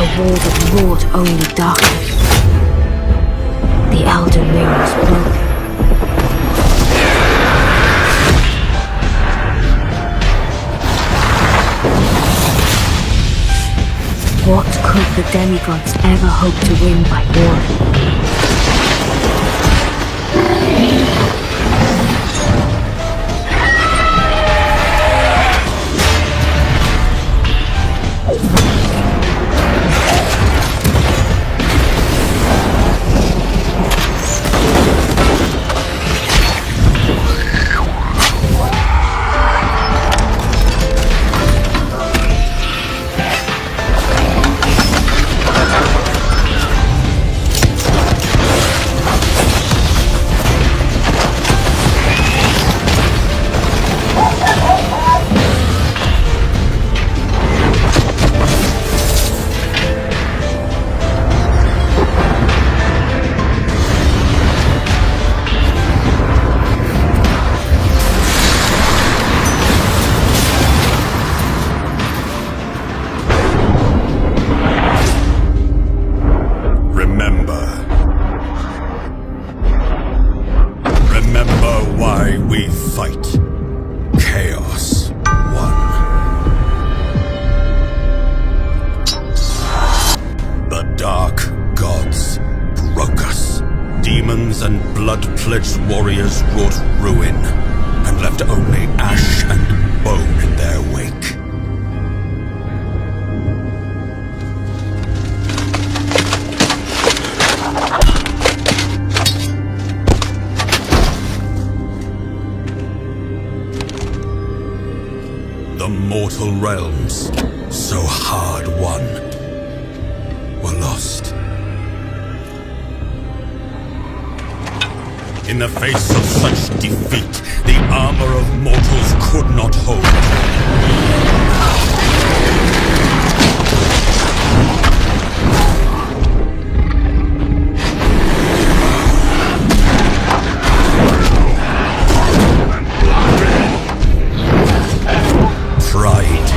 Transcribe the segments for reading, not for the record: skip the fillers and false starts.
a war that wrought only darkness. The Elden Ring was broken. What could the demigods ever hope to win by war? Warriors wrought ruin, and left only ash and bone in their wake. The mortal realms, so hard won, were lost. In the face of such defeat, the armor of mortals could not hold. Pride,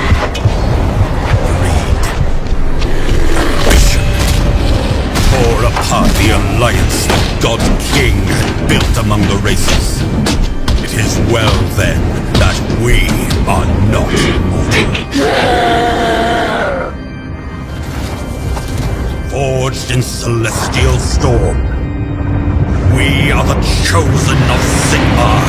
greed, ambition tore apart the alliance the God King had built among the races. It is well then that we are not mortal. Forged in celestial storm, we are the chosen of Sigmar.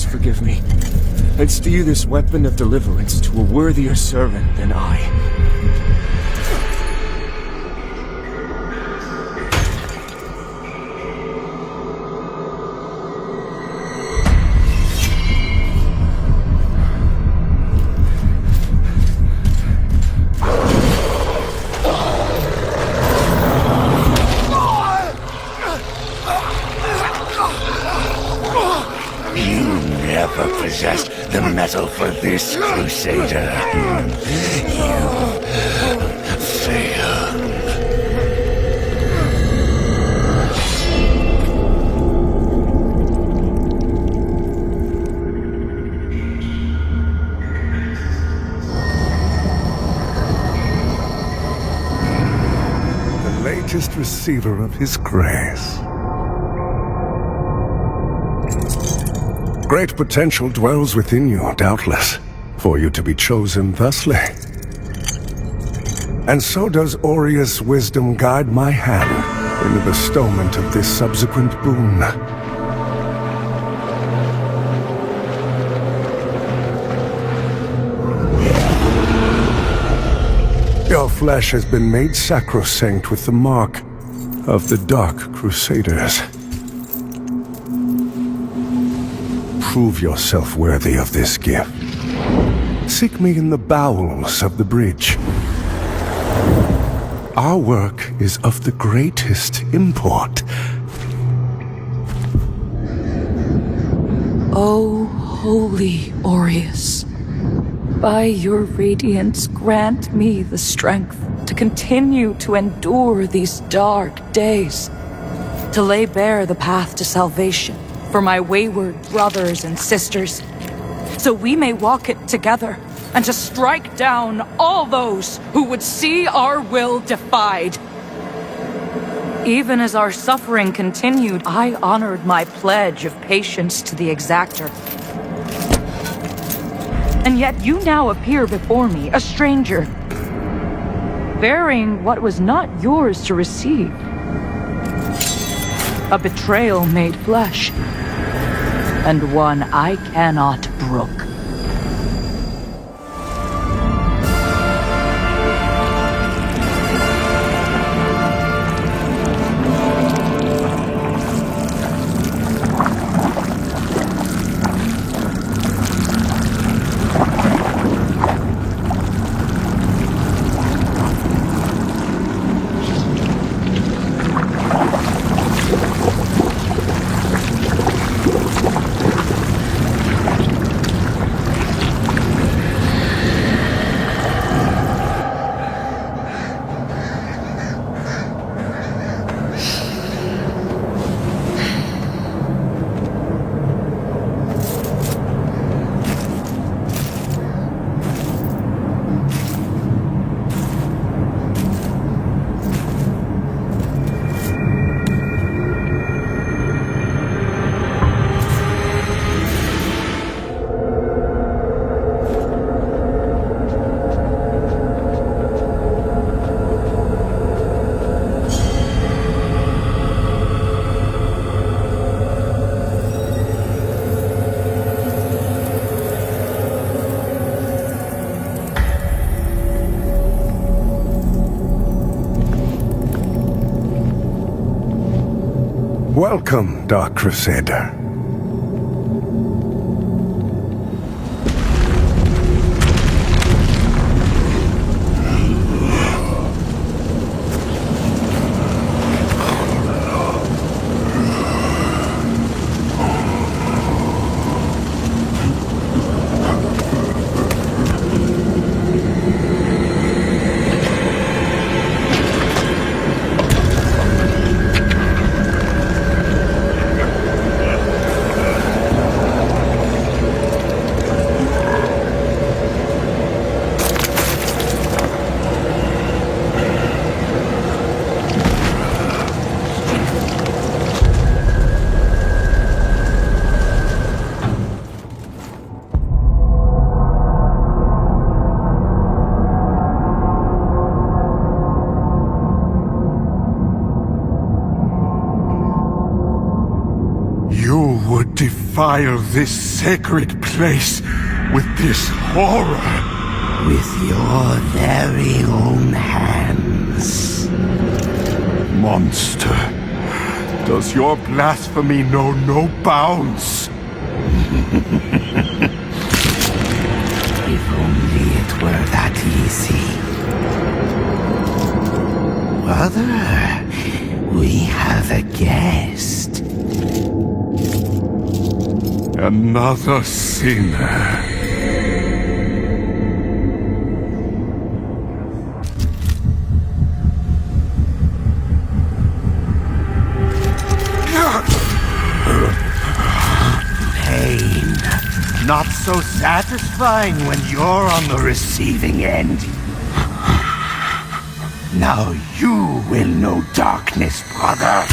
Forgive me. I'd steer this weapon of deliverance to a worthier servant than I. Possessed the metal for this, Crusader. You failed. The latest receiver of his grace. Great potential dwells within you, doubtless, for you to be chosen thusly. And so does Aureus' wisdom guide my hand in the bestowment of this subsequent boon. Your flesh has been made sacrosanct with the mark of the Dark Crusaders. Prove yourself worthy of this gift. Seek me in the bowels of the bridge. Our work is of the greatest import, O holy Aureus, by your radiance grant me the strength to continue to endure these dark days, to lay bare the path to salvation for my wayward brothers and sisters, so we may walk it together, and to strike down all those who would see our will defied. Even as our suffering continued, I honored my pledge of patience to the exactor. And yet you now appear before me, a stranger, bearing what was not yours to receive. A betrayal made flesh, and one I cannot brook. Welcome, Dark Crusader. Defile this sacred place with this horror. With your very own hands. Monster, does your blasphemy know no bounds? If only it were that easy. Brother, we have a guest. Another sinner. Pain. Not so satisfying when you're on the receiving end. Now you will know darkness, brother.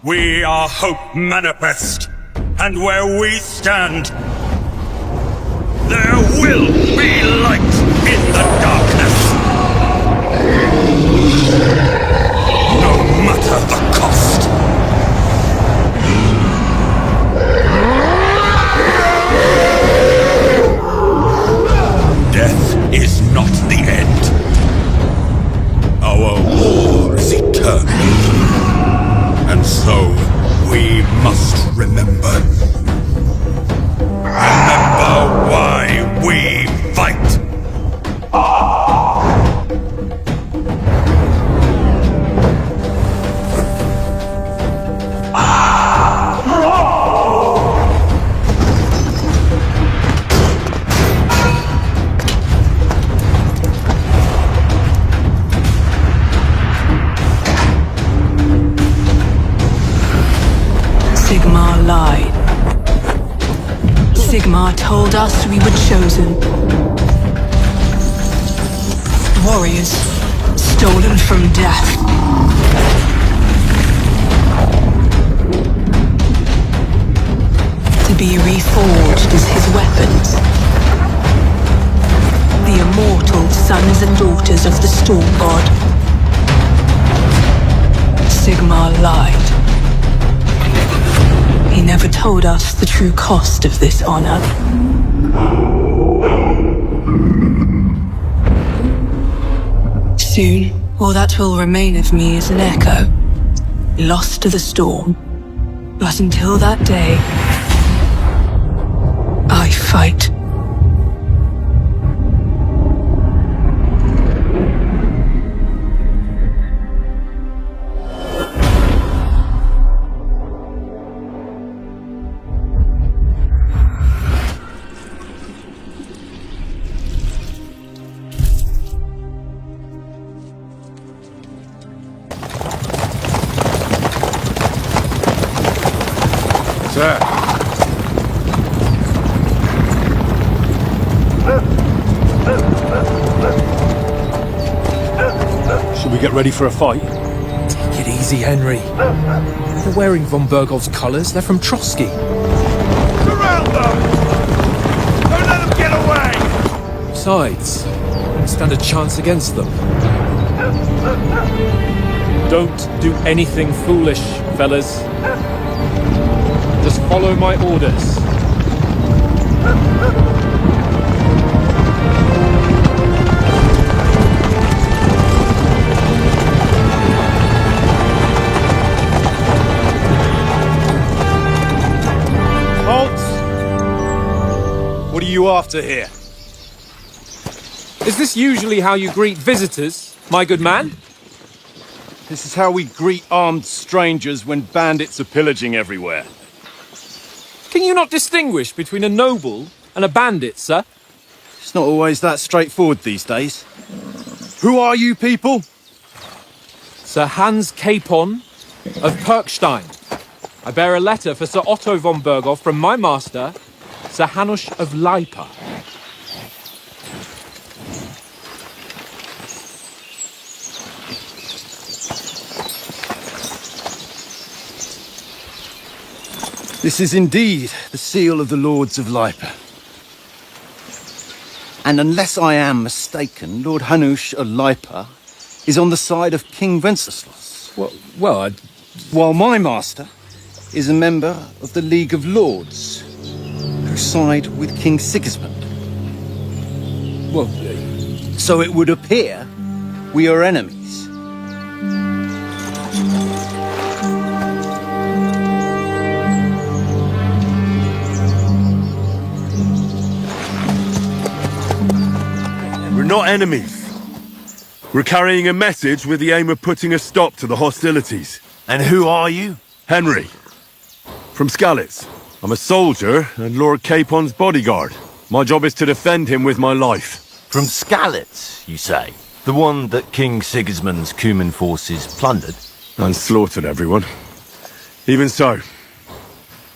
We are hope manifest, and where we stand, there will be light in the darkness. No matter the cost. Death is not the end. Our war is eternal. And so, we must remember. Remember why we fight. Sigmar lied. Sigmar told us we were chosen. Warriors, stolen from death. To be reforged as his weapons. The immortal sons and daughters of the Storm God. Sigmar lied. He never told us the true cost of this honor. Soon, all that will remain of me is an echo, lost to the storm. But until that day, I fight. Sir. Should we get ready for a fight? Take it easy, Henry. They're wearing von Bergov's colours. They're from Trosky. Surround them! Don't let them get away! Besides, don't stand a chance against them. Don't do anything foolish, fellas. Just follow my orders. Halt! What are you after here? Is this usually how you greet visitors, my good man? This is how we greet armed strangers when bandits are pillaging everywhere. Can you not distinguish between a noble and a bandit, sir? It's not always that straightforward these days. Who are you people? Sir Hans Capon of Perkstein. I bear a letter for Sir Otto von Berghoff from my master, Sir Hanush of Lipa. This is indeed the seal of the Lords of Lipa. And unless I am mistaken, Lord Hanush of Lipa is on the side of King Wenceslas. While my master is a member of the League of Lords, who side with King Sigismund. So it would appear we are enemies. We're not enemies. We're carrying a message with the aim of putting a stop to the hostilities. And who are you? Henry. From Skalitz. I'm a soldier and Lord Capon's bodyguard. My job is to defend him with my life. From Skalitz, you say? The one that King Sigismund's Cuman forces plundered? And slaughtered everyone. Even so,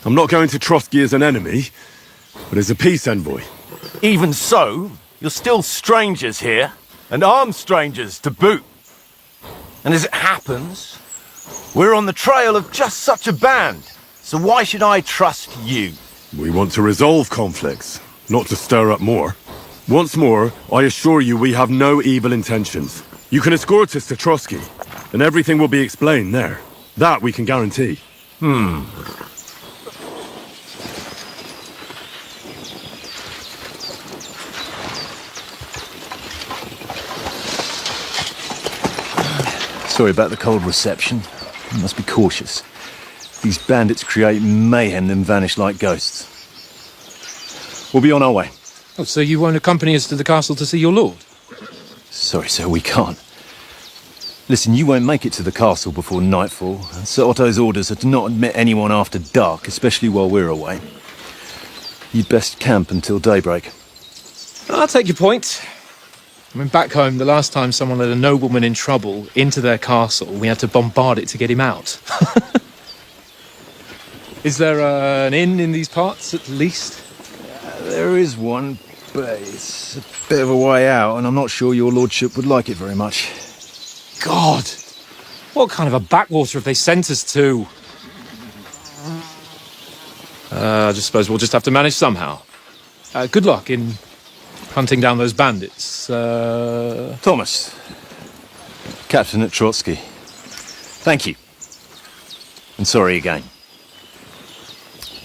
I'm not going to Trosky as an enemy, but as a peace envoy. Even so, you're still strangers here, and armed strangers to boot. And as it happens, We're on the trail of just such a band, so why should I trust you? We want to resolve conflicts, not to stir up more. Once more, I assure you we have no evil intentions. You can escort us to Trosky, and everything will be explained there. That we can guarantee. Sorry about the cold reception. You must be cautious. These bandits create mayhem then vanish like ghosts. We'll be on our way. Oh, so you won't accompany us to the castle to see your lord? Sorry, sir, we can't. Listen, you won't make it to the castle before nightfall. Sir Otto's orders are to not admit anyone after dark, especially while we're away. You'd best camp until daybreak. I'll take your point. I mean, back home, the last time someone let a nobleman in trouble into their castle, we had to bombard it to get him out. Is there an inn in these parts, at least? There is one, but it's a bit of a way out, and I'm not sure your lordship would like it very much. God! What kind of a backwater have they sent us to? I just suppose we'll just have to manage somehow. Good luck in hunting down those bandits. Thomas, Captain at Trosky. Thank you. And sorry again.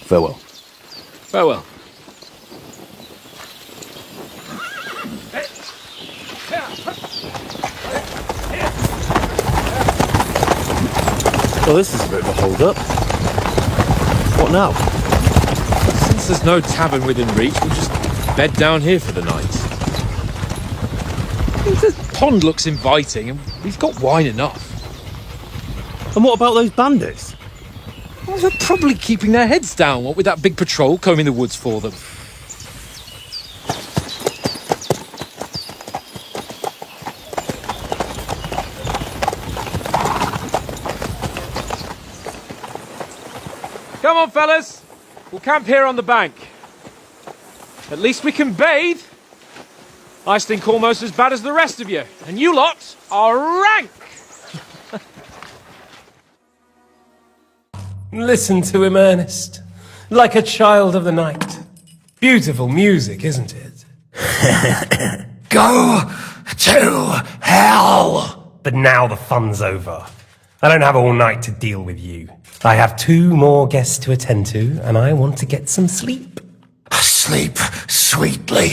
Farewell. Farewell. Well, this is a bit of a hold-up. What now? Since there's no tavern within reach, we'll just bed down here for the night. The pond looks inviting, and we've got wine enough. And what about those bandits? Well, they're probably keeping their heads down, what with that big patrol combing the woods for them. Come on, fellas. We'll camp here on the bank. At least we can bathe. I stink almost as bad as the rest of you, and you lot are rank! Listen to him, Ernest. Like a child of the night. Beautiful music, isn't it? Go to hell! But now the fun's over. I don't have all night to deal with you. I have 2 more guests to attend to, and I want to get some sleep. Sleep sweetly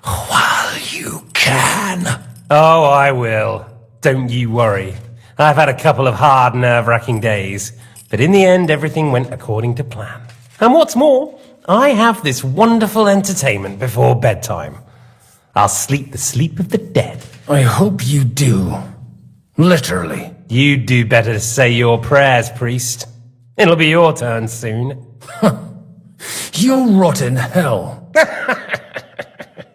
while you can. Oh, I will. Don't you worry. I've had a couple of hard, nerve-wracking days, but in the end, everything went according to plan. And what's more, I have this wonderful entertainment before bedtime. I'll sleep the sleep of the dead. I hope you do. Literally. You'd do better to say your prayers, priest. It'll be your turn soon. You'll rot in hell.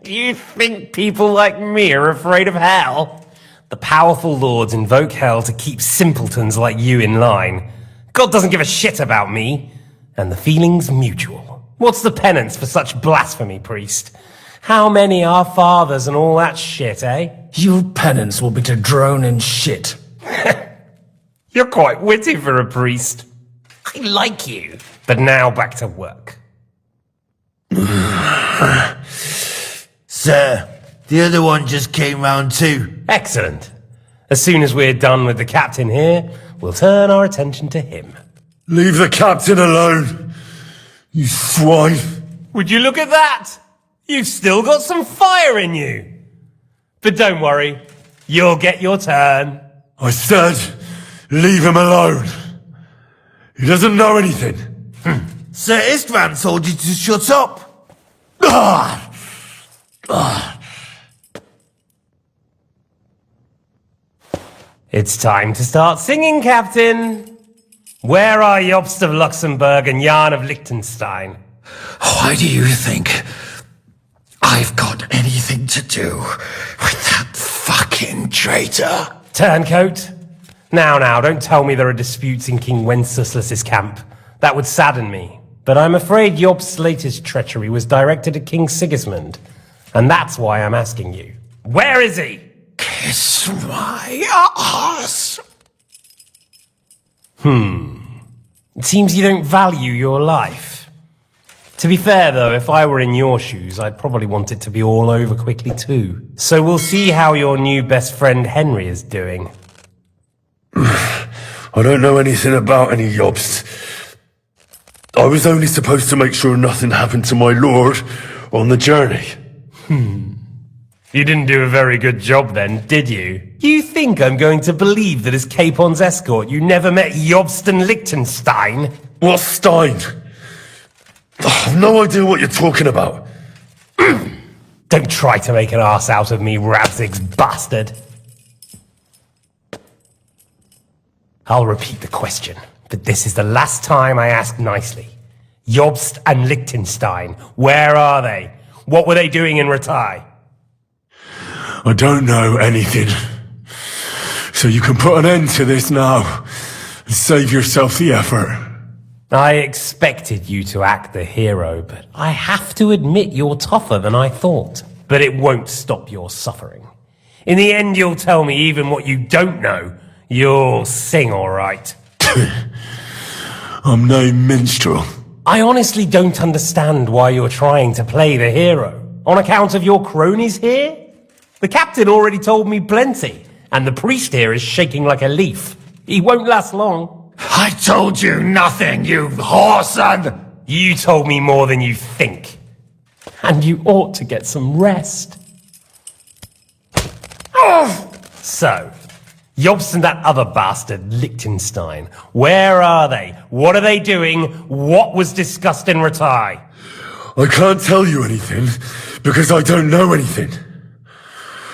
Do you think people like me are afraid of hell? The powerful lords invoke hell to keep simpletons like you in line. God doesn't give a shit about me. And the feeling's mutual. What's the penance for such blasphemy, priest? How many are fathers and all that shit, eh? Your penance will be to drown in shit. You're quite witty for a priest. I like you. But now back to work. Sir, the other one just came round too. Excellent. As soon as we're done with the captain here, we'll turn our attention to him. Leave the captain alone, you swine. Would you look at that? You've still got some fire in you. But don't worry, you'll get your turn. I said, leave him alone. He doesn't know anything. Sir Istvan told you to shut up. It's time to start singing, Captain. Where are Jobst of Luxembourg and Jan of Liechtenstein? Why do you think I've got anything to do with that fucking traitor? Turncoat. Now, don't tell me there are disputes in King Wenceslas's camp. That would sadden me. But I'm afraid Jobst's latest treachery was directed at King Sigismund. And that's why I'm asking you. Where is he? Kiss my ass. It seems you don't value your life. To be fair, though, if I were in your shoes, I'd probably want it to be all over quickly, too. So we'll see how your new best friend Henry is doing. I don't know anything about any Jobst. I was only supposed to make sure nothing happened to my lord on the journey. You didn't do a very good job then, did you? You think I'm going to believe that as Capon's escort you never met Jobst and Liechtenstein? What's Stein? I've no idea what you're talking about. Don't try to make an ass out of me, Radzig's bastard. I'll repeat the question, but this is the last time I ask nicely. Jobst and Liechtenstein, where are they? What were they doing in Ratai? I don't know anything. So you can put an end to this now and save yourself the effort. I expected you to act the hero, but I have to admit you're tougher than I thought. But it won't stop your suffering. In the end, you'll tell me even what you don't know. You'll sing all right. I'm no minstrel. I honestly don't understand why you're trying to play the hero. On account of your cronies here? The captain already told me plenty, and the priest here is shaking like a leaf. He won't last long. I told you nothing, you whoreson! You told me more than you think. And you ought to get some rest. So, Jobst and that other bastard, Liechtenstein, where are they? What are they doing? What was discussed in Ratai? I can't tell you anything, because I don't know anything.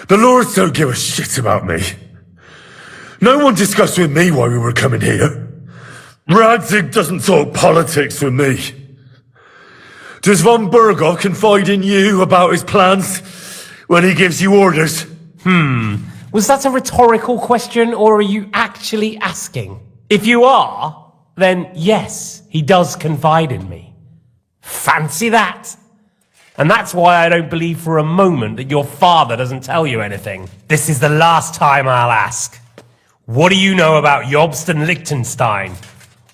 The lords don't give a shit about me. No one discussed with me why we were coming here. Radzig doesn't talk politics with me. Does von Berghoff confide in you about his plans when he gives you orders? Was that a rhetorical question, or are you actually asking? If you are, then yes, he does confide in me. Fancy that! And that's why I don't believe for a moment that your father doesn't tell you anything. This is the last time I'll ask. What do you know about Jobst and Liechtenstein?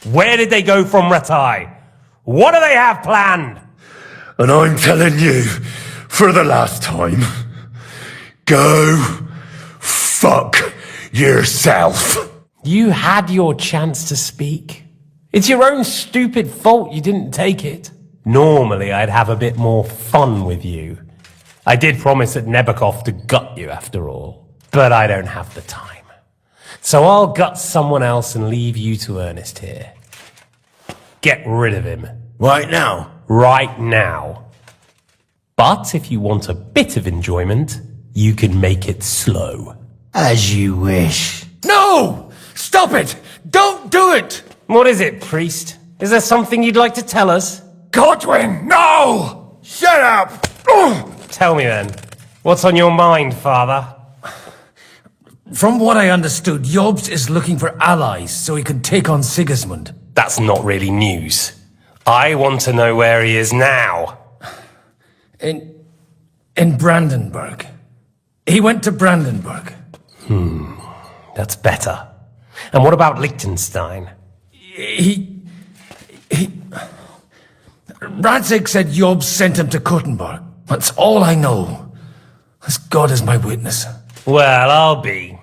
Where did they go from Ratai? What do they have planned? And I'm telling you, for the last time, go fuck yourself. You had your chance to speak. It's your own stupid fault you didn't take it. Normally, I'd have a bit more fun with you. I did promise at Nebakov to gut you, after all. But I don't have the time. So I'll gut someone else and leave you to Ernest here. Get rid of him. Right now? Right now. But if you want a bit of enjoyment, you can make it slow. As you wish. No! Stop it! Don't do it! What is it, priest? Is there something you'd like to tell us? Godwin, no! Shut up! Tell me then. What's on your mind, father? From what I understood, Jobst is looking for allies so he can take on Sigismund. That's not really news. I want to know where he is now. In Brandenburg. He went to Brandenburg. That's better. And what about Liechtenstein? Radzig said Jobst sent him to Kuttenberg. That's all I know. As God is my witness. Well, I'll be.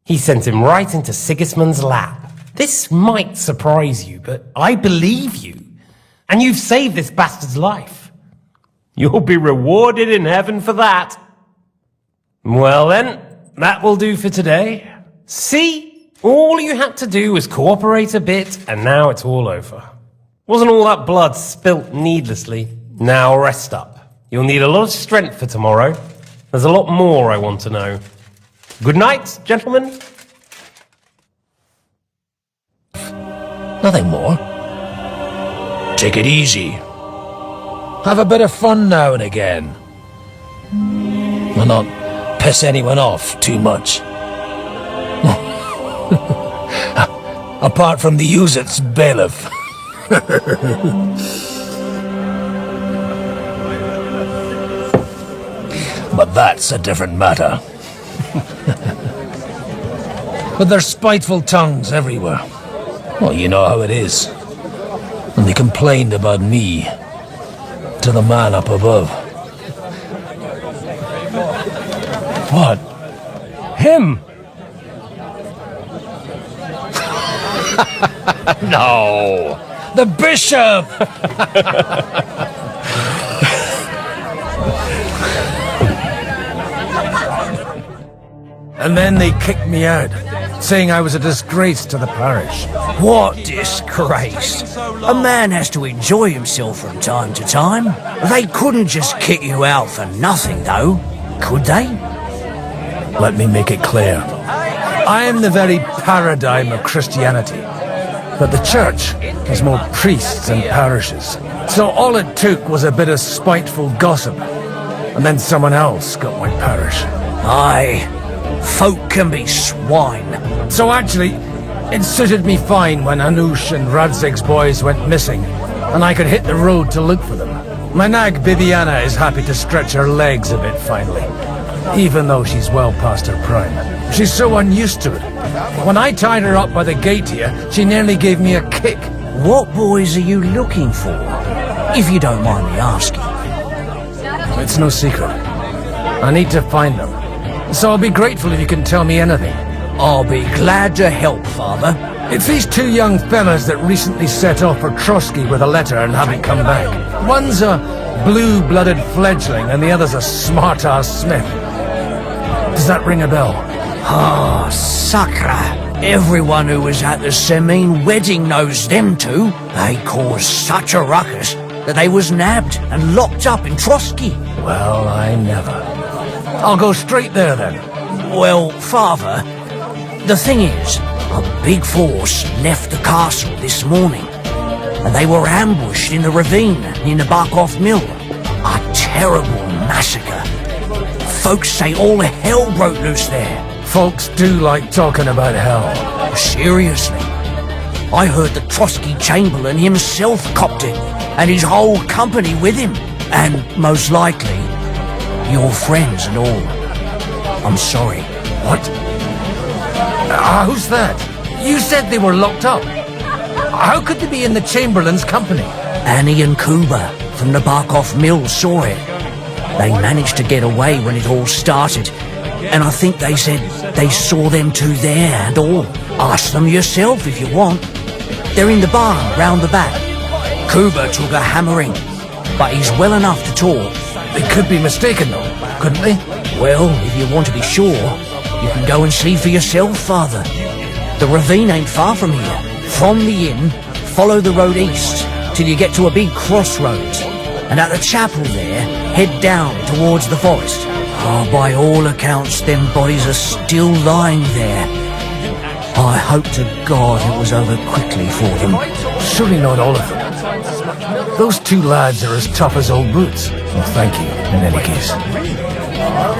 He sent him right into Sigismund's lap. This might surprise you, but I believe you. And you've saved this bastard's life. You'll be rewarded in heaven for that. Well then, that will do for today. See? All you had to do was cooperate a bit, and now it's all over. Wasn't all that blood spilt needlessly? Now rest up. You'll need a lot of strength for tomorrow. There's a lot more I want to know. Good night, gentlemen. Nothing more. Take it easy. Have a bit of fun now and again. And not piss anyone off too much. Apart from the Uzit's bailiff. But that's a different matter. But there's spiteful tongues everywhere. Well, you know how it is. And they complained about me to the man up above. What? Him? No! The bishop! And then they kicked me out, saying I was a disgrace to the parish. What disgrace? A man has to enjoy himself from time to time. They couldn't just kick you out for nothing, though, could they? Let me make it clear. I am the very paradigm of Christianity. But the church has more priests and parishes. So all it took was a bit of spiteful gossip. And then someone else got my parish. Aye. Folk can be swine. So actually, it suited me fine when Hanush and Radzig's boys went missing, and I could hit the road to look for them. My nag Bibiana is happy to stretch her legs a bit finally, even though she's well past her prime. She's so unused to it. When I tied her up by the gate here, she nearly gave me a kick. What boys are you looking for, if you don't mind me asking? It's no secret. I need to find them. So I'll be grateful if you can tell me anything. I'll be glad to help, Father. It's these two young fellas that recently set off for Trosky with a letter and haven't come back. One's a blue-blooded fledgling and the other's a smart-ass smith. Does that ring a bell? Ah, Sakra. Everyone who was at the Semine wedding knows them two. They caused such a ruckus that they was nabbed and locked up in Trosky. Well, I never. I'll go straight there, then. Well, Father, the thing is, a big force left the castle this morning, and they were ambushed in the ravine near the Barkoff Mill. A terrible massacre. Folks say all hell broke loose there. Folks do like talking about hell. Seriously. I heard the Trosky Chamberlain himself copped it, and his whole company with him. And most likely, your friends and all. I'm sorry. What? Who's that? You said they were locked up. How could they be in the Chamberlain's company? Annie and Kuba from the Barkoff Mill saw it. They managed to get away when it all started, and I think they said they saw them two there and all. Ask them yourself if you want. They're in the barn round the back. Kuba took a hammering, but he's well enough to talk. They could be mistaken though, couldn't they? Well, if you want to be sure, you can go and see for yourself, Father. The ravine ain't far from here. From the inn, follow the road east till you get to a big crossroads. And at the chapel there, head down towards the forest. Oh, by all accounts, them bodies are still lying there. I hope to God it was over quickly for them. Surely not all of them. Those two lads are as tough as old boots. Well, thank you, in any case.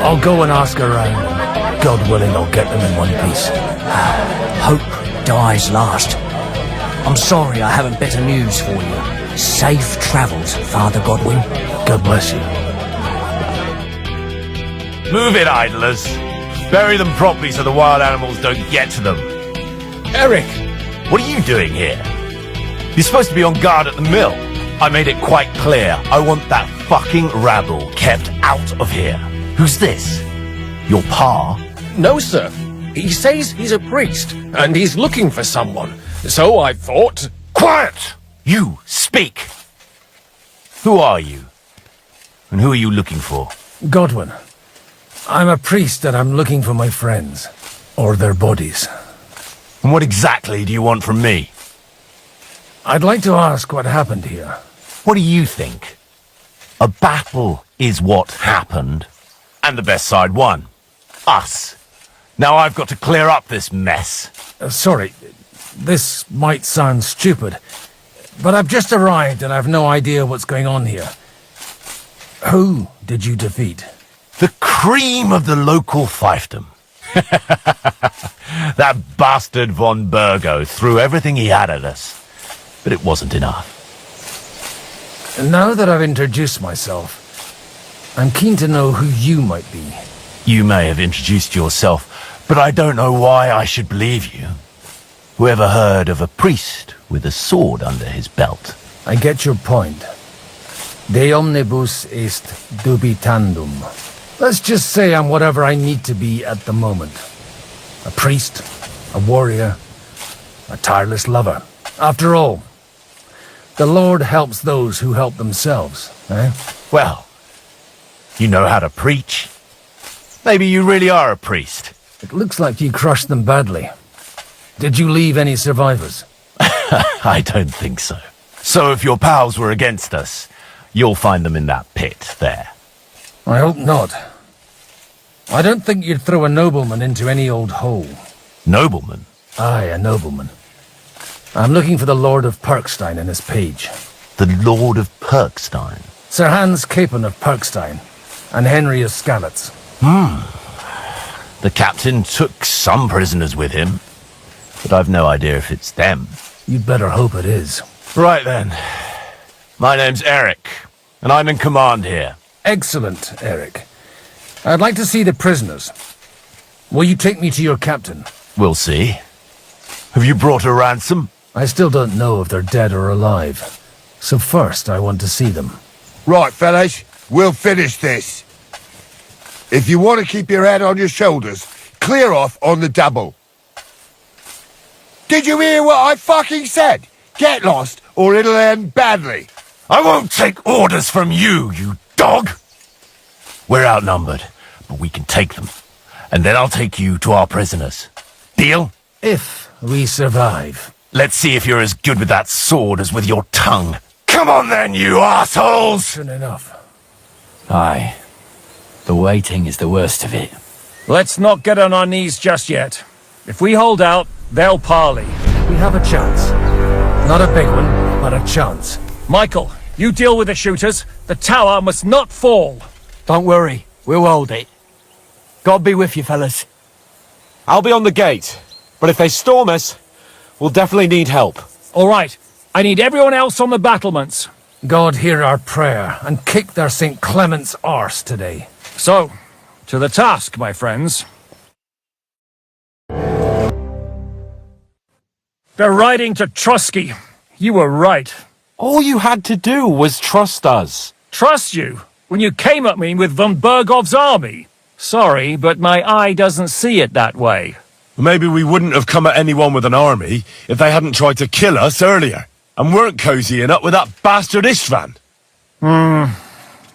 I'll go and ask around. God willing, I'll get them in one piece. Hope dies last. I'm sorry I haven't better news for you. Safe travels, Father Godwin. God bless you. Move it, idlers. Bury them properly so the wild animals don't get to them. Eric! What are you doing here? You're supposed to be on guard at the mill. I made it quite clear. I want that fucking rabble kept out of here. Who's this? Your pa? No, sir. He says he's a priest, and he's looking for someone. So I thought... Quiet! You, speak! Who are you? And who are you looking for? Godwin. I'm a priest and I'm looking for my friends. Or their bodies. And what exactly do you want from me? I'd like to ask what happened here. What do you think? A battle is what happened, and the best side won. Us. Now I've got to clear up this mess. Sorry, this might sound stupid, but I've just arrived and I've no idea what's going on here. Who did you defeat? The cream of the local fiefdom. That bastard von Burgo threw everything he had at us, but it wasn't enough. Now that I've introduced myself, I'm keen to know who you might be. You may have introduced yourself, but I don't know why I should believe you. Whoever heard of a priest with a sword under his belt? I get your point. De omnibus est dubitandum. Let's just say I'm whatever I need to be at the moment. A priest, a warrior, a tireless lover. After all, the Lord helps those who help themselves, eh? Well, you know how to preach. Maybe you really are a priest. It looks like you crushed them badly. Did you leave any survivors? I don't think so. So if your pals were against us, you'll find them in that pit there. I hope not. I don't think you'd throw a nobleman into any old hole. Nobleman? Aye, a nobleman. I'm looking for the Lord of Perkstein and his page. The Lord of Perkstein? Sir Hans Capon of Perkstein, and Henry of Skalitz. The captain took some prisoners with him, but I've no idea if it's them. You'd better hope it is. Right then. My name's Eric, and I'm in command here. Excellent, Eric. I'd like to see the prisoners. Will you take me to your captain? We'll see. Have you brought a ransom? I still don't know if they're dead or alive. So first, I want to see them. Right, fellas, we'll finish this. If you want to keep your head on your shoulders, clear off on the double. Did you hear what I fucking said? Get lost, or it'll end badly. I won't take orders from you, you dog! We're outnumbered, but we can take them. And then I'll take you to our prisoners. Deal? If we survive. Let's see if you're as good with that sword as with your tongue. Come on then, you assholes! Soon enough. Aye. The waiting is the worst of it. Let's not get on our knees just yet. If we hold out, they'll parley. We have a chance. Not a big one, but a chance. Michael, you deal with the shooters. The tower must not fall. Don't worry, we'll hold it. God be with you, fellas. I'll be on the gate, but if they storm us, we'll definitely need help. All right. I need everyone else on the battlements. God hear our prayer and kick their St. Clement's arse today. So, to the task, my friends. They're riding to Trosky. You were right. All you had to do was trust us. Trust you? When you came at me with von Bergov's army? Sorry, but my eye doesn't see it that way. Maybe we wouldn't have come at anyone with an army if they hadn't tried to kill us earlier, and weren't cozying up with that bastard Istvan.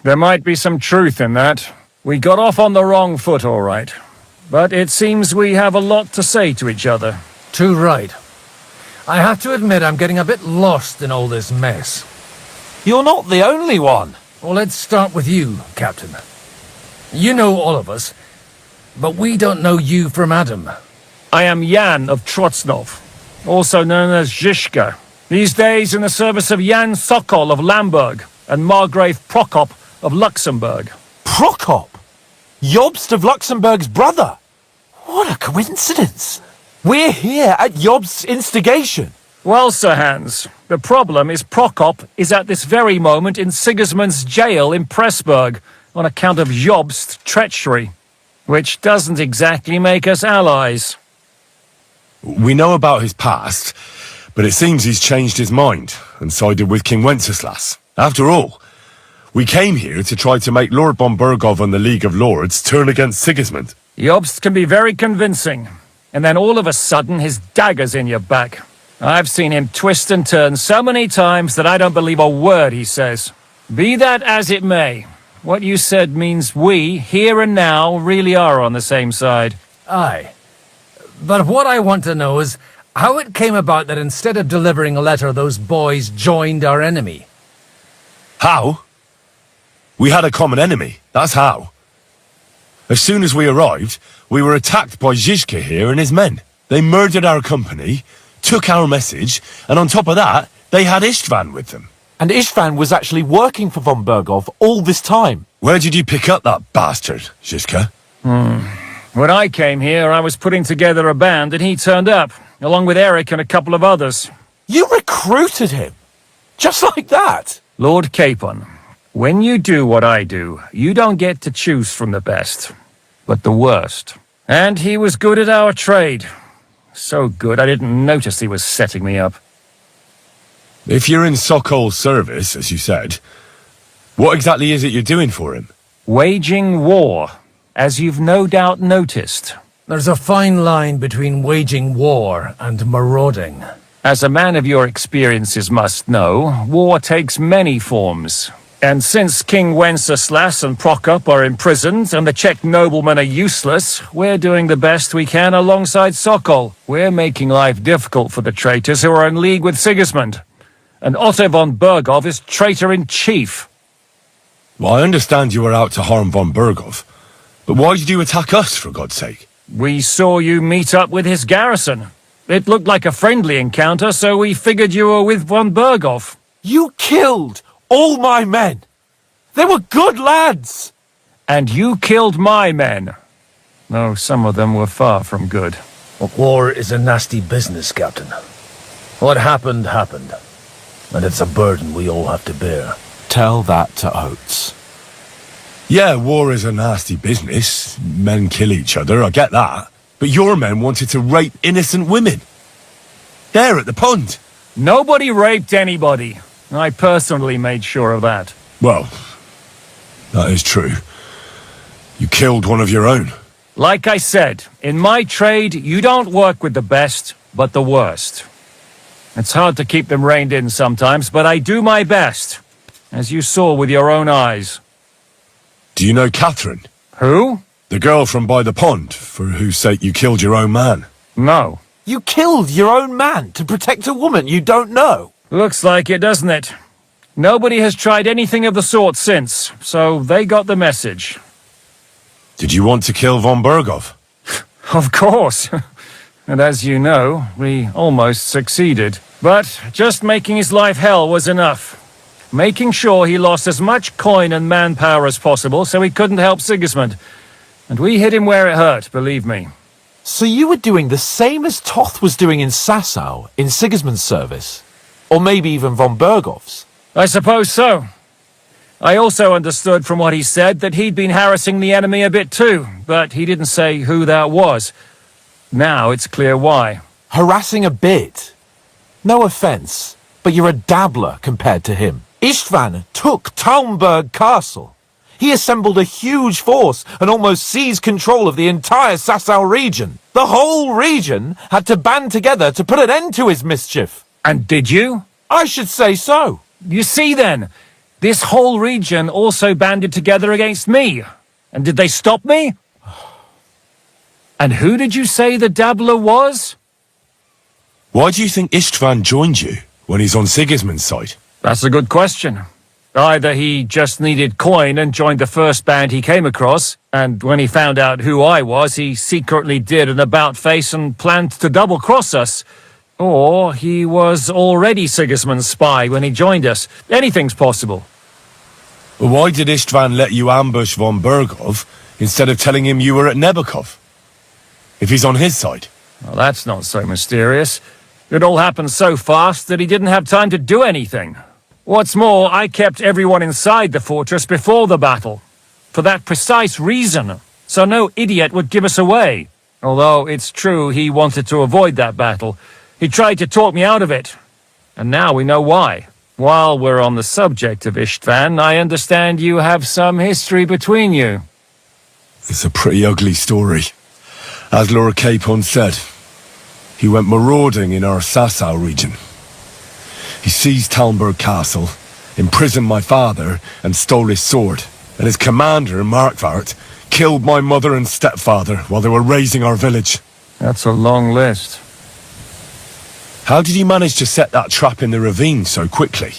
There might be some truth in that. We got off on the wrong foot, all right. But it seems we have a lot to say to each other. Too right. I have to admit I'm getting a bit lost in all this mess. You're not the only one. Well, let's start with you, Captain. You know all of us, but we don't know you from Adam. I am Jan of Trotsnov, also known as Zizka. These days in the service of Jan Sokol of Lamberg and Margrave Prokop of Luxembourg. Prokop? Jobst of Luxembourg's brother? What a coincidence. We're here at Jobst's instigation. Well, Sir Hans, the problem is Prokop is at this very moment in Sigismund's jail in Pressburg on account of Jobst's treachery, which doesn't exactly make us allies. We know about his past, but it seems he's changed his mind and sided with King Wenceslas. After all, we came here to try to make Lord von Bergov and the League of Lords turn against Sigismund. Jobst can be very convincing, and then all of a sudden his dagger's in your back. I've seen him twist and turn so many times that I don't believe a word he says. Be that as it may, what you said means we, here and now, really are on the same side. Aye. But what I want to know is how it came about that instead of delivering a letter, those boys joined our enemy. How? We had a common enemy, that's how. As soon as we arrived, we were attacked by Zizka here and his men. They murdered our company, took our message, and on top of that, they had Istvan with them. And Istvan was actually working for von Bergov all this time. Where did you pick up that bastard, Zizka? When I came here, I was putting together a band and he turned up, along with Eric and a couple of others. You recruited him? Just like that? Lord Capon, when you do what I do, you don't get to choose from the best, but the worst. And he was good at our trade. So good I didn't notice he was setting me up. If you're in Sokol's service, as you said, what exactly is it you're doing for him? Waging war, as you've no doubt noticed. There's a fine line between waging war and marauding. As a man of your experiences must know, war takes many forms. And since King Wenceslas and Prokop are imprisoned and the Czech noblemen are useless, we're doing the best we can alongside Sokol. We're making life difficult for the traitors who are in league with Sigismund. And Otto von Bergov is traitor-in-chief. Well, I understand you were out to harm von Bergov, but why did you attack us, for God's sake? We saw you meet up with his garrison. It looked like a friendly encounter, so we figured you were with von Bergov. You killed all my men! They were good lads! And you killed my men. Though some of them were far from good. War is a nasty business, Captain. What happened, happened. And it's a burden we all have to bear. Tell that to Oates. Yeah, war is a nasty business. Men kill each other, I get that. But your men wanted to rape innocent women. There at the pond. Nobody raped anybody. I personally made sure of that. Well, that is true. You killed one of your own. Like I said, in my trade, you don't work with the best, but the worst. It's hard to keep them reined in sometimes, but I do my best, as you saw with your own eyes. Do you know Catherine? Who? The girl from by the pond, for whose sake you killed your own man. No. You killed your own man to protect a woman you don't know. Looks like it, doesn't it? Nobody has tried anything of the sort since, so they got the message. Did you want to kill von Bergov? Of course. And as you know, we almost succeeded. But just making his life hell was enough. Making sure he lost as much coin and manpower as possible so he couldn't help Sigismund. And we hit him where it hurt, believe me. So you were doing the same as Toth was doing in Sasau, in Sigismund's service? Or maybe even von Bergov's? I suppose so. I also understood from what he said that he'd been harassing the enemy a bit too, but he didn't say who that was. Now it's clear why. Harassing a bit? No offence, but you're a dabbler compared to him. Istvan took Talmberg Castle. He assembled a huge force and almost seized control of the entire Sasau region. The whole region had to band together to put an end to his mischief. And did you? I should say so. You see then, this whole region also banded together against me. And did they stop me? And who did you say the dabbler was? Why do you think Istvan joined you when he's on Sigismund's side? That's a good question. Either he just needed coin and joined the first band he came across, and when he found out who I was, he secretly did an about-face and planned to double-cross us. Or he was already Sigismund's spy when he joined us. Anything's possible. Well, why did Istvan let you ambush von Bergov instead of telling him you were at Nebukov? If he's on his side. Well, that's not so mysterious. It all happened so fast that he didn't have time to do anything. What's more, I kept everyone inside the fortress before the battle. For that precise reason. So no idiot would give us away. Although it's true he wanted to avoid that battle. He tried to talk me out of it. And now we know why. While we're on the subject of Istvan, I understand you have some history between you. It's a pretty ugly story. As Lord Capon said, he went marauding in our Sasau region. He seized Talmberg Castle, imprisoned my father, and stole his sword. And his commander, Markvart, killed my mother and stepfather while they were raising our village. That's a long list. How did you manage to set that trap in the ravine so quickly?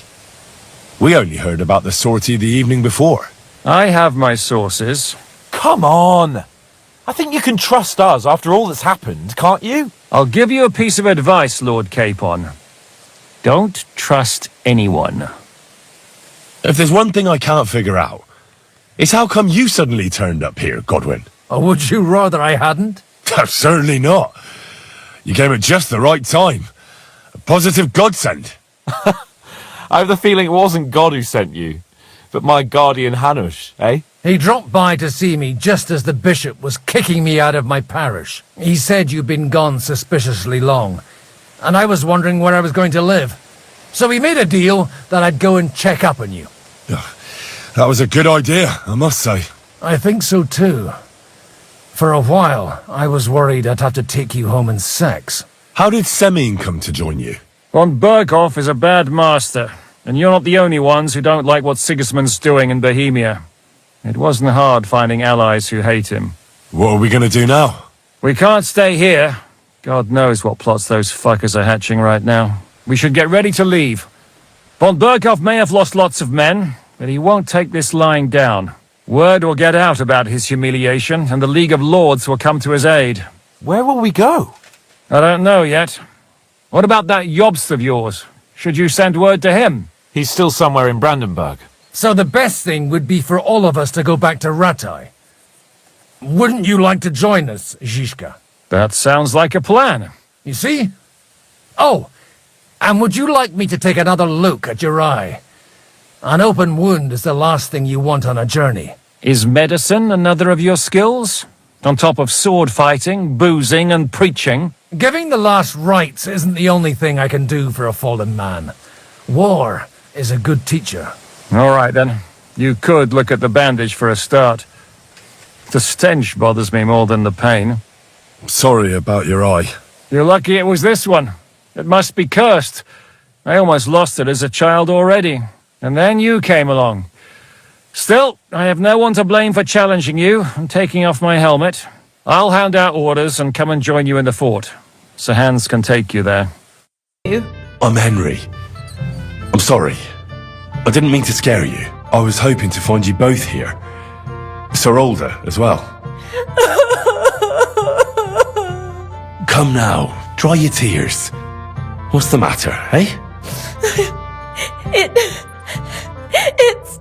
We only heard about the sortie the evening before. I have my sources. Come on! I think you can trust us after all that's happened, can't you? I'll give you a piece of advice, Lord Capon. Don't trust anyone. If there's one thing I can't figure out, it's how come you suddenly turned up here, Godwin? Or would you rather I hadn't? Certainly not. You came at just the right time. A positive godsend. I have the feeling it wasn't God who sent you. But my guardian Hanush, eh? He dropped by to see me just as the bishop was kicking me out of my parish. He said you'd been gone suspiciously long, and I was wondering where I was going to live. So we made a deal that I'd go and check up on you. That was a good idea, I must say. I think so too. For a while, I was worried I'd have to take you home in sex. How did Semine come to join you? Von Berghoff is a bad master, and you're not the only ones who don't like what Sigismund's doing in Bohemia. It wasn't hard finding allies who hate him. What are we gonna do now? We can't stay here. God knows what plots those fuckers are hatching right now. We should get ready to leave. Von Berghoff may have lost lots of men, but he won't take this lying down. Word will get out about his humiliation, and the League of Lords will come to his aid. Where will we go? I don't know yet. What about that Jobst of yours? Should you send word to him? He's still somewhere in Brandenburg. So the best thing would be for all of us to go back to Ratai. Wouldn't you like to join us, Zizka? That sounds like a plan. You see? Oh, and would you like me to take another look at your eye? An open wound is the last thing you want on a journey. Is medicine another of your skills? On top of sword fighting, boozing, and preaching? Giving the last rites isn't the only thing I can do for a fallen man. War is a good teacher. All right, then. You could look at the bandage for a start. The stench bothers me more than the pain. Sorry about your eye. You're lucky it was this one. It must be cursed. I almost lost it as a child already. And then you came along. Still, I have no one to blame for challenging you and taking off my helmet. I'll hand out orders and come and join you in the fort. Sir Hans can take you there. I'm Henry. I'm sorry. I didn't mean to scare you. I was hoping to find you both here. Sir Older as well. Come now, dry your tears. What's the matter, eh? It's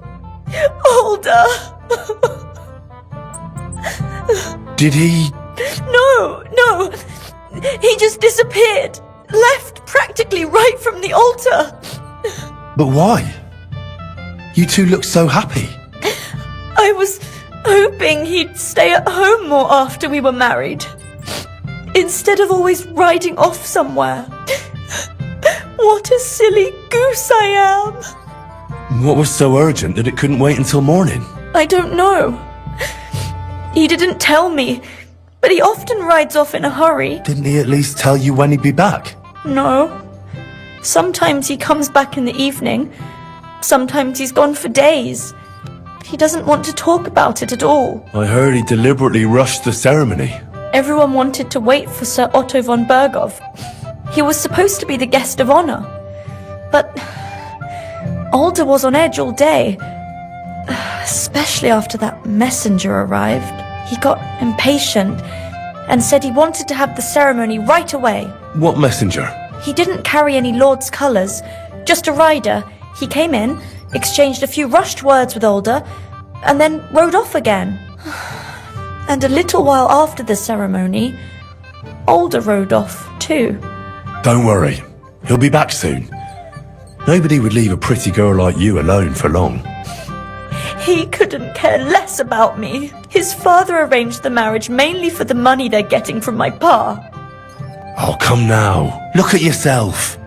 Older. Did he? No. He just disappeared. Left practically right from the altar. But why? You two look so happy. I was hoping he'd stay at home more after we were married. Instead of always riding off somewhere. What a silly goose I am. What was so urgent that it couldn't wait until morning? I don't know. He didn't tell me, but he often rides off in a hurry. Didn't he at least tell you when he'd be back? No. Sometimes he comes back in the evening. Sometimes he's gone for days. He doesn't want to talk about it at all. I heard he deliberately rushed the ceremony. Everyone wanted to wait for Sir Otto von Berghoff. He was supposed to be the guest of honor. But Alder was on edge all day. Especially after that messenger arrived. He got impatient and said he wanted to have the ceremony right away. What messenger? He didn't carry any lord's colours, just a rider. He came in, exchanged a few rushed words with Alder, and then rode off again. And a little while after the ceremony, Alder rode off too. Don't worry, he'll be back soon. Nobody would leave a pretty girl like you alone for long. He couldn't care less about me. His father arranged the marriage mainly for the money they're getting from my pa. Oh, come now. Look at yourself.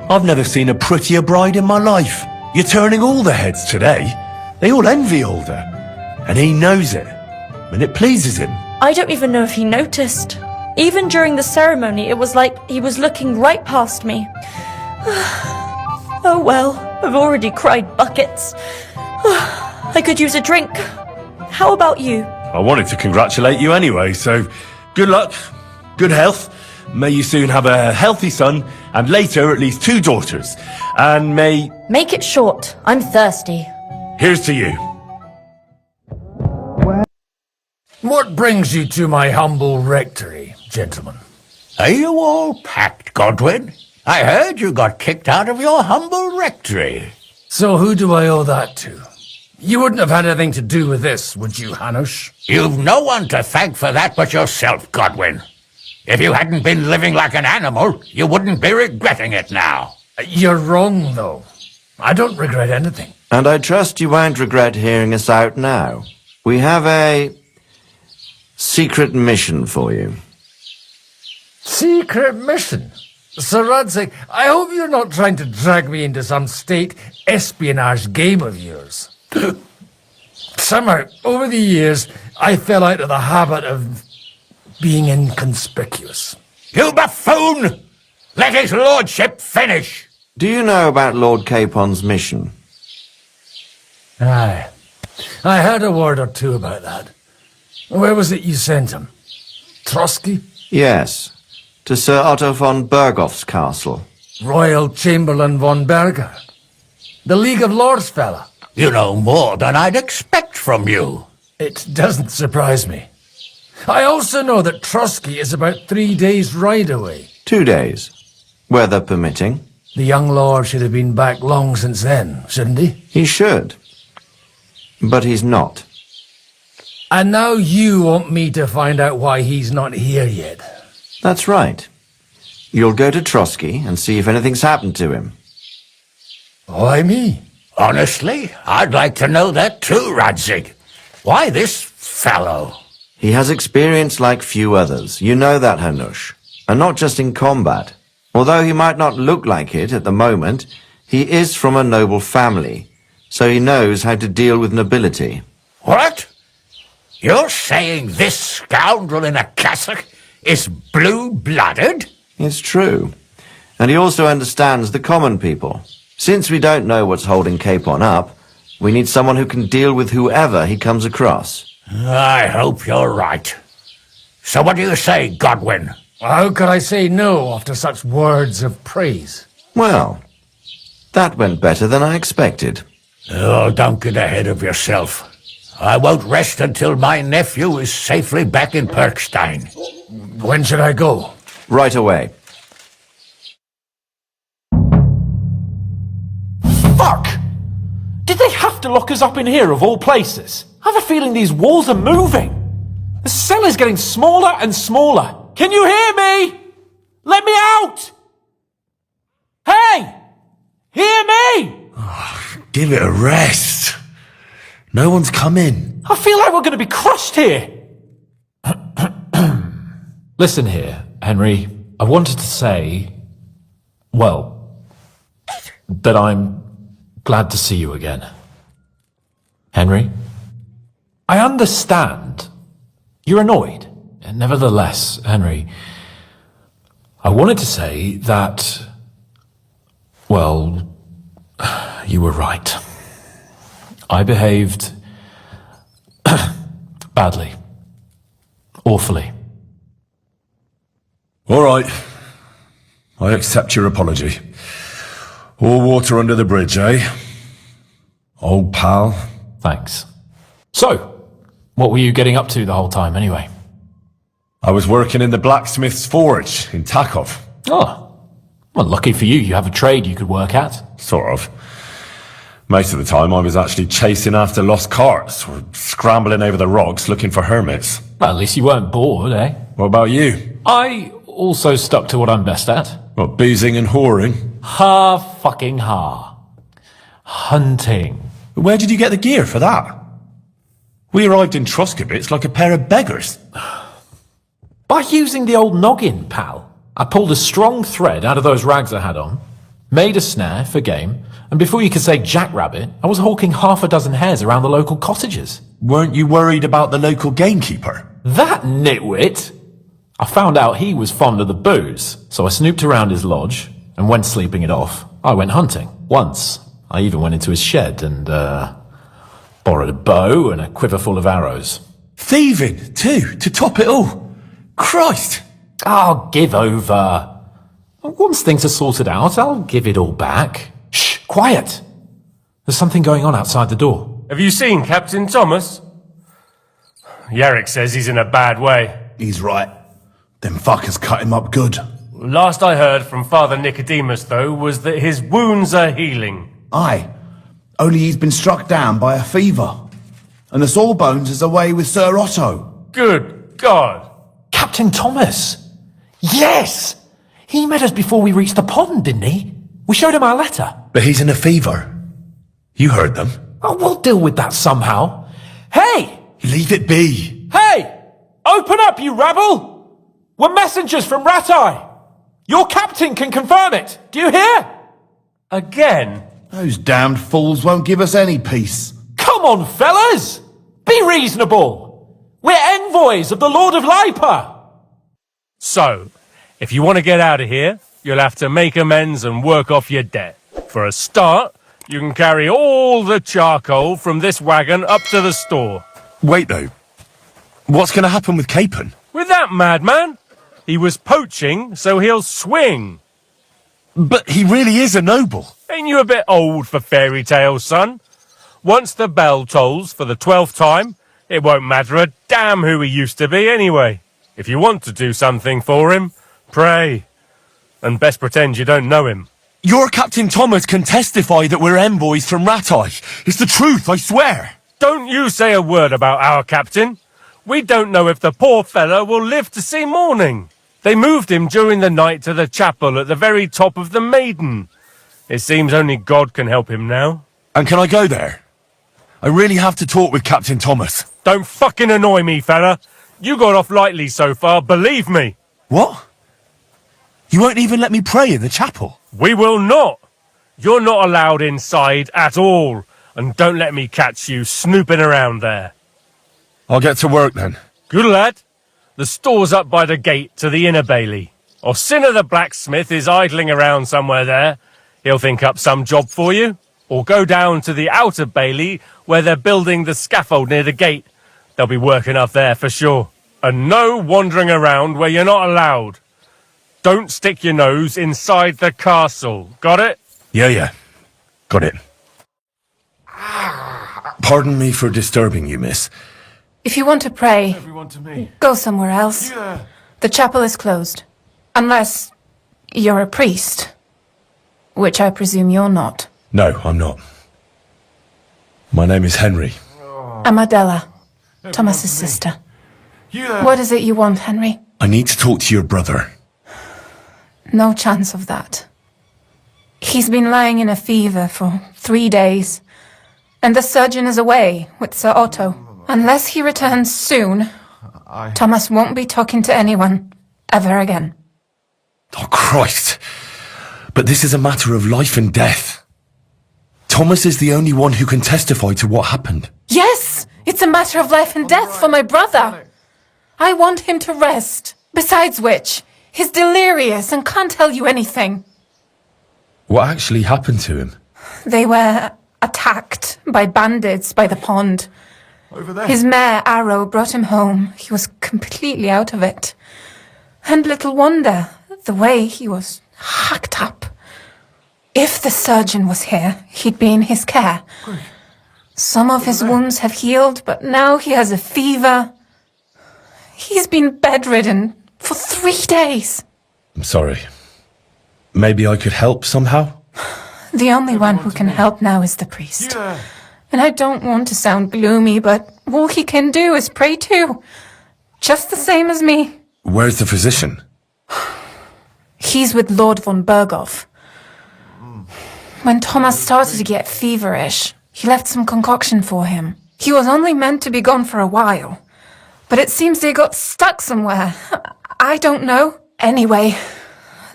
I've never seen a prettier bride in my life. You're turning all the heads today. They all envy Alder. And he knows it. And it pleases him. I don't even know if he noticed. Even during the ceremony, it was like he was looking right past me. Oh well, I've already cried buckets. I could use a drink. How about you? I wanted to congratulate you anyway, so good luck, good health. May you soon have a healthy son, and later at least 2 daughters. And may... Make it short. I'm thirsty. Here's to you. What brings you to my humble rectory, gentlemen? Are you all packed, Godwin? I heard you got kicked out of your humble rectory. So who do I owe that to? You wouldn't have had anything to do with this, would you, Hanush? You've no one to thank for that but yourself, Godwin. If you hadn't been living like an animal, you wouldn't be regretting it now. You're wrong, though. I don't regret anything. And I trust you won't regret hearing us out now. We have a secret mission for you. Secret mission? Sir Radzig, I hope you're not trying to drag me into some state espionage game of yours. Somehow, over the years, I fell out of the habit of being inconspicuous. You buffoon! Let his lordship finish! Do you know about Lord Capon's mission? Aye. I heard a word or two about that. Where was it you sent him? Trosky? Yes, to Sir Otto von Bergoff's castle. Royal Chamberlain von Berger. The League of Lords fella. You know more than I'd expect from you. It doesn't surprise me. I also know that Trosky is about 3 days' ride away. 2 days, weather permitting. The young lord should have been back long since then, shouldn't he? He should. But he's not. And now you want me to find out why he's not here yet. That's right. You'll go to Trosky and see if anything's happened to him. Why me? Honestly, I'd like to know that too, Radzig. Why this fellow? He has experience like few others. You know that, Hanush. And not just in combat. Although he might not look like it at the moment, he is from a noble family, so he knows how to deal with nobility. What? You're saying this scoundrel in a cassock is blue-blooded? It's true. And he also understands the common people. Since we don't know what's holding Capon up, we need someone who can deal with whoever he comes across. I hope you're right. So what do you say, Godwin? How could I say no after such words of praise? Well, that went better than I expected. Oh, don't get ahead of yourself. I won't rest until my nephew is safely back in Perkstein. When should I go? Right away. Fuck! Did they have to lock us up in here of all places? I have a feeling these walls are moving. The cell is getting smaller and smaller. Can you hear me? Let me out! Hey! Hear me! Give it a rest. No one's come in. I feel like we're going to be crushed here. Listen here, Henry. I wanted to say, well, that I'm glad to see you again. Henry, I understand you're annoyed. Nevertheless, Henry, I wanted to say that, well, you were right. I behaved badly. Awfully. All right. I accept your apology. All water under the bridge, eh? Old pal. Thanks. So, what were you getting up to the whole time, anyway? I was working in the blacksmith's forge in Takov. Oh. Well, lucky for you, you have a trade you could work at. Sort of. Most of the time I was actually chasing after lost carts or scrambling over the rocks looking for hermits. Well, at least you weren't bored, eh? What about you? I also stuck to what I'm best at. What, boozing and whoring? Ha. Hunting. Where did you get the gear for that? We arrived in Troskowitz like a pair of beggars. By using the old noggin, pal. I pulled a strong thread out of those rags I had on, made a snare for game, and before you could say jackrabbit, I was hawking 6 hares around the local cottages. Weren't you worried about the local gamekeeper? That nitwit! I found out he was fond of the booze, so I snooped around his lodge, and when sleeping it off, I went hunting. Once, I even went into his shed and, borrowed a bow and a quiver full of arrows. Thieving, too, to top it all. Christ! Oh, give over. Once things are sorted out, I'll give it all back. Shh, quiet! There's something going on outside the door. Have you seen Captain Thomas? Yarrick says he's in a bad way. He's right. Them fuckers cut him up good. Last I heard from Father Nicodemus, though, was that his wounds are healing. Aye. Only he's been struck down by a fever. And the Sawbones is away with Sir Otto. Good God. Captain Thomas! Yes! He met us before we reached the pond, didn't he? We showed him our letter. But he's in a fever. You heard them. Oh, we'll deal with that somehow. Hey! Leave it be. Hey! Open up, you rabble! We're messengers from Ratai. Your captain can confirm it. Do you hear? Again? Those damned fools won't give us any peace. Come on, fellas! Be reasonable! We're envoys of the Lord of Lipa! So, if you want to get out of here, you'll have to make amends and work off your debt. For a start, you can carry all the charcoal from this wagon up to the store. Wait, though. What's going to happen with Capon? With that madman? He was poaching, so he'll swing. But he really is a noble. Ain't you a bit old for fairy tales, son? Once the bell tolls for the 12th time, it won't matter a damn who he used to be anyway. If you want to do something for him, pray. And best pretend you don't know him. Your Captain Thomas can testify that we're envoys from Ratai. It's the truth, I swear. Don't you say a word about our captain. We don't know if the poor fella will live to see morning. They moved him during the night to the chapel at the very top of the Maiden. It seems only God can help him now. And can I go there? I really have to talk with Captain Thomas. Don't fucking annoy me, fella. You got off lightly so far, believe me. What? You won't even let me pray in the chapel? We will not. You're not allowed inside at all. And don't let me catch you snooping around there. I'll get to work then. Good lad. The store's up by the gate to the inner bailey. Orsina the blacksmith is idling around somewhere there. He'll think up some job for you. Or go down to the outer bailey where they're building the scaffold near the gate. They'll be working up there for sure. And no wandering around where you're not allowed. Don't stick your nose inside the castle. Got it? Yeah. Got it. Pardon me for disturbing you, miss. If you want to pray, go somewhere else. The chapel is closed. Unless you're a priest. Which I presume you're not. No, I'm not. My name is Henry. I'm Adela, Thomas's sister. What is it you want, Henry? I need to talk to your brother. No chance of that. He's been lying in a fever for 3 days. And the surgeon is away with Sir Otto. Unless he returns soon, Thomas won't be talking to anyone ever again. Oh, Christ. But this is a matter of life and death. Thomas is the only one who can testify to what happened. Yes! It's a matter of life and death for my brother. I want him to rest. Besides which, he's delirious and can't tell you anything. What actually happened to him? They were attacked by bandits by the pond. His mare, Arrow, brought him home. He was completely out of it. And little wonder, the way he was hacked up. If the surgeon was here, he'd be in his care. Some of his wounds have healed, but now he has a fever. He's been bedridden for 3 days. I'm sorry. Maybe I could help somehow? The only one who can help now is the priest. And I don't want to sound gloomy, but all he can do is pray too. Just the same as me. Where's the physician? He's with Lord von Berghoff. When Thomas started to get feverish, he left some concoction for him. He was only meant to be gone for a while. But it seems they got stuck somewhere. I don't know. Anyway,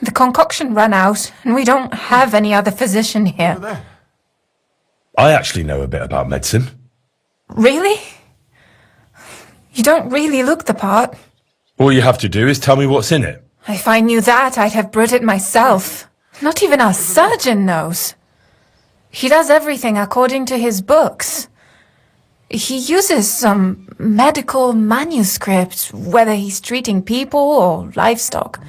the concoction ran out, and we don't have any other physician here. I actually know a bit about medicine. Really? You don't really look the part. All you have to do is tell me what's in it. If I knew that, I'd have brewed it myself. Not even our surgeon knows. He does everything according to his books. He uses some medical manuscript, whether he's treating people or livestock.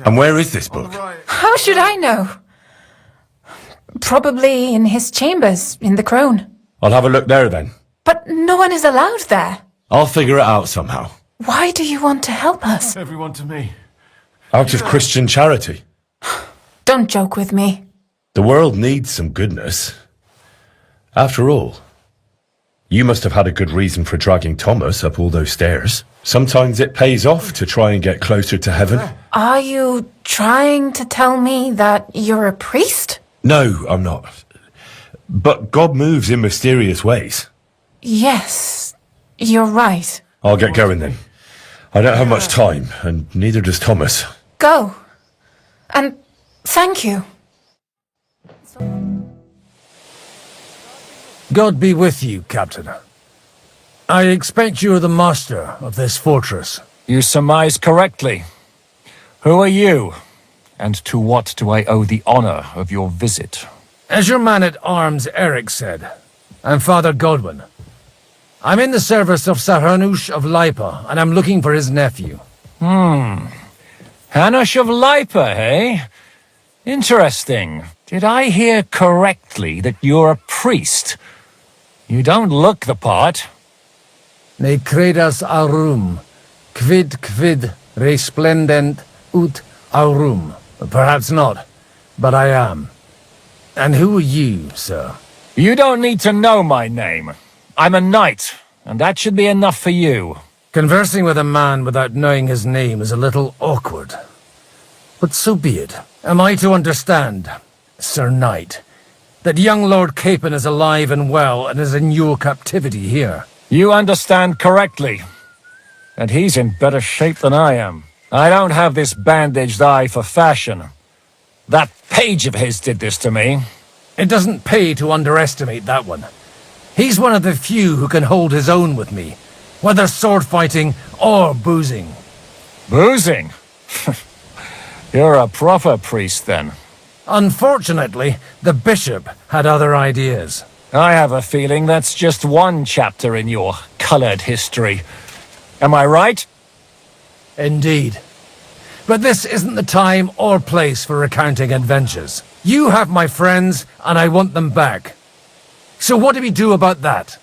And where is this book? How should I know? Probably in his chambers, in the Crone. I'll have a look there then. But no one is allowed there. I'll figure it out somehow. Why do you want to help us? Everyone to me. Out of Christian charity. Don't joke with me. The world needs some goodness. After all, you must have had a good reason for dragging Thomas up all those stairs. Sometimes it pays off to try and get closer to heaven. Are you trying to tell me that you're a priest? No, I'm not. But God moves in mysterious ways. Yes, you're right. I'll get going then. I don't have much time, and neither does Thomas. Go. And thank you. God be with you, Captain. I expect you're the master of this fortress. You surmise correctly. Who are you? And to what do I owe the honor of your visit? As your man-at-arms Eric said, I'm Father Godwin. I'm in the service of Sir Hanush of Lipa, and I'm looking for his nephew. Hanush of Lipa, eh? Interesting. Did I hear correctly that you're a priest? You don't look the part. Ne credas aurum, quid resplendent ut aurum. Perhaps not, but I am. And who are you, sir? You don't need to know my name. I'm a knight, and that should be enough for you. Conversing with a man without knowing his name is a little awkward. But so be it. Am I to understand, Sir Knight, that young Lord Capon is alive and well and is in your captivity here? You understand correctly. And he's in better shape than I am. I don't have this bandaged eye for fashion. That page of his did this to me. It doesn't pay to underestimate that one. He's one of the few who can hold his own with me, whether sword fighting or boozing. Boozing? You're a proper priest, then. Unfortunately, the bishop had other ideas. I have a feeling that's just one chapter in your colored history. Am I right? Indeed. But this isn't the time or place for recounting adventures. You have my friends, and I want them back. So what do we do about that?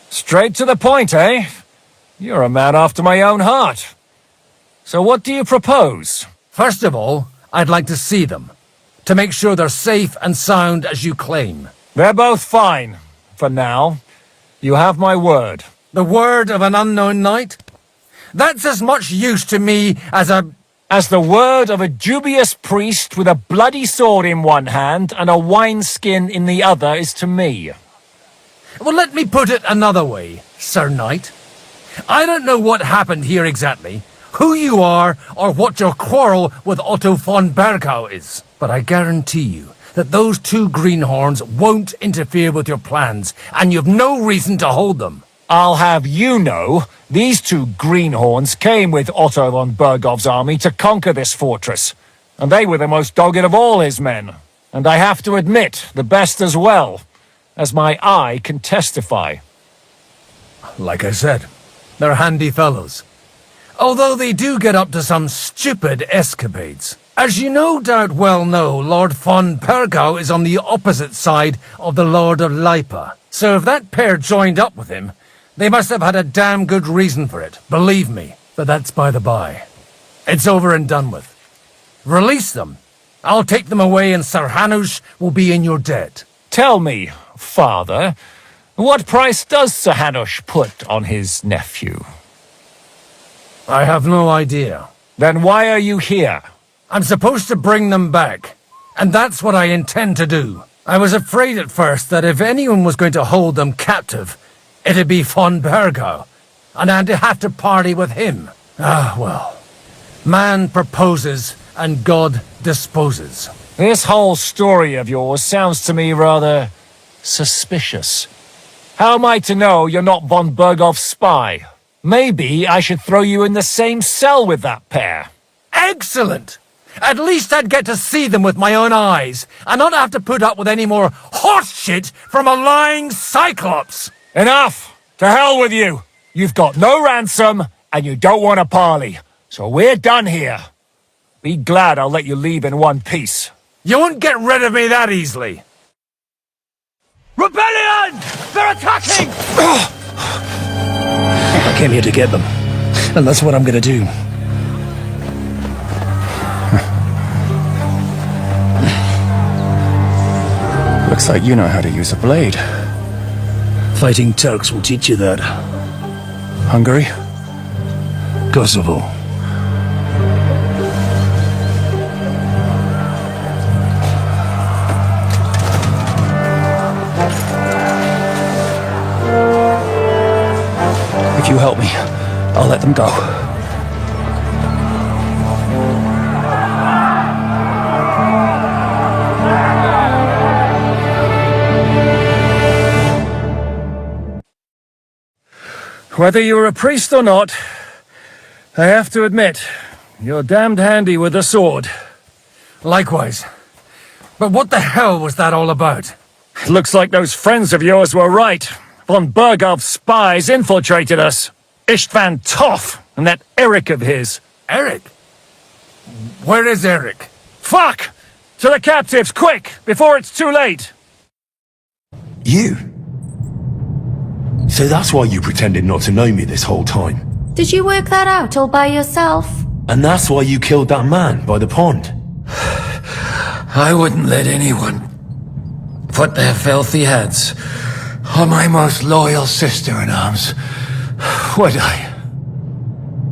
Straight to the point, eh? You're a man after my own heart. So what do you propose? First of all, I'd like to see them, to make sure they're safe and sound as you claim. They're both fine, for now. You have my word. The word of an unknown knight? That's as much use to me as the word of a dubious priest with a bloody sword in one hand and a wineskin in the other is to me. Well, let me put it another way, Sir Knight. I don't know what happened here exactly, who you are, or what your quarrel with Otto von Bergau is. But I guarantee you that those two greenhorns won't interfere with your plans, and you've no reason to hold them. I'll have you know, these two greenhorns came with Otto von Bergov's army to conquer this fortress, and they were the most dogged of all his men. And I have to admit, the best as well, as my eye can testify. Like I said, they're handy fellows. Although they do get up to some stupid escapades. As you no doubt well know, Lord von Bergau is on the opposite side of the Lord of Lipa. So if that pair joined up with him, they must have had a damn good reason for it, believe me. But that's by the by. It's over and done with. Release them. I'll take them away and Sir Hanush will be in your debt. Tell me, Father, what price does Sir Hanush put on his nephew? I have no idea. Then why are you here? I'm supposed to bring them back, and that's what I intend to do. I was afraid at first that if anyone was going to hold them captive, it'd be von Bergau, and I'd have to party with him. Ah, well. Man proposes, and God disposes. This whole story of yours sounds to me rather suspicious. How am I to know you're not von Bergov's spy? Maybe I should throw you in the same cell with that pair. Excellent! At least I'd get to see them with my own eyes, and not have to put up with any more horse shit from a lying cyclops! Enough! To hell with you! You've got no ransom, and you don't want a parley. So we're done here. Be glad I'll let you leave in one piece. You won't get rid of me that easily. Rebellion! They're attacking! I came here to get them, and that's what I'm gonna do. Looks like you know how to use a blade. Fighting Turks will teach you that. Hungary? Kosovo. help me, I'll let them go. Whether you're a priest or not, I have to admit, you're damned handy with a sword. Likewise. But what the hell was that all about? Looks like those friends of yours were right. Von Bergov's spies infiltrated us. Istvan Toff and that Eric of his. Eric? Where is Eric? Fuck! To the captives, quick, before it's too late! You? So that's why you pretended not to know me this whole time. Did you work that out all by yourself? And that's why you killed that man by the pond. I wouldn't let anyone put their filthy hands on my most loyal sister-in-arms, would I?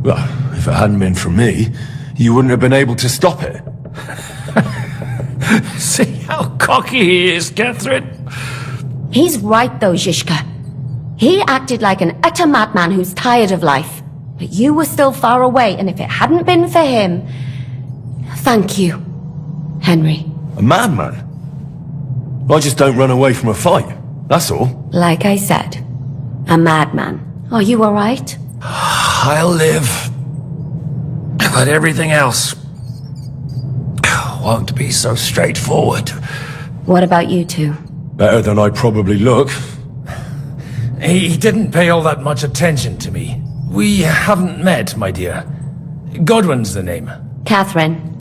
Well, if it hadn't been for me, you wouldn't have been able to stop it. See how cocky he is, Catherine? He's right though, Zizka. He acted like an utter madman who's tired of life. But you were still far away, and if it hadn't been for him... Thank you, Henry. A madman? I just don't run away from a fight, that's all. Like I said, a madman. Are you alright? I'll live. But everything else won't be so straightforward. What about you two? Better than I probably look. He didn't pay all that much attention to me. We haven't met, my dear. Godwin's the name. Catherine.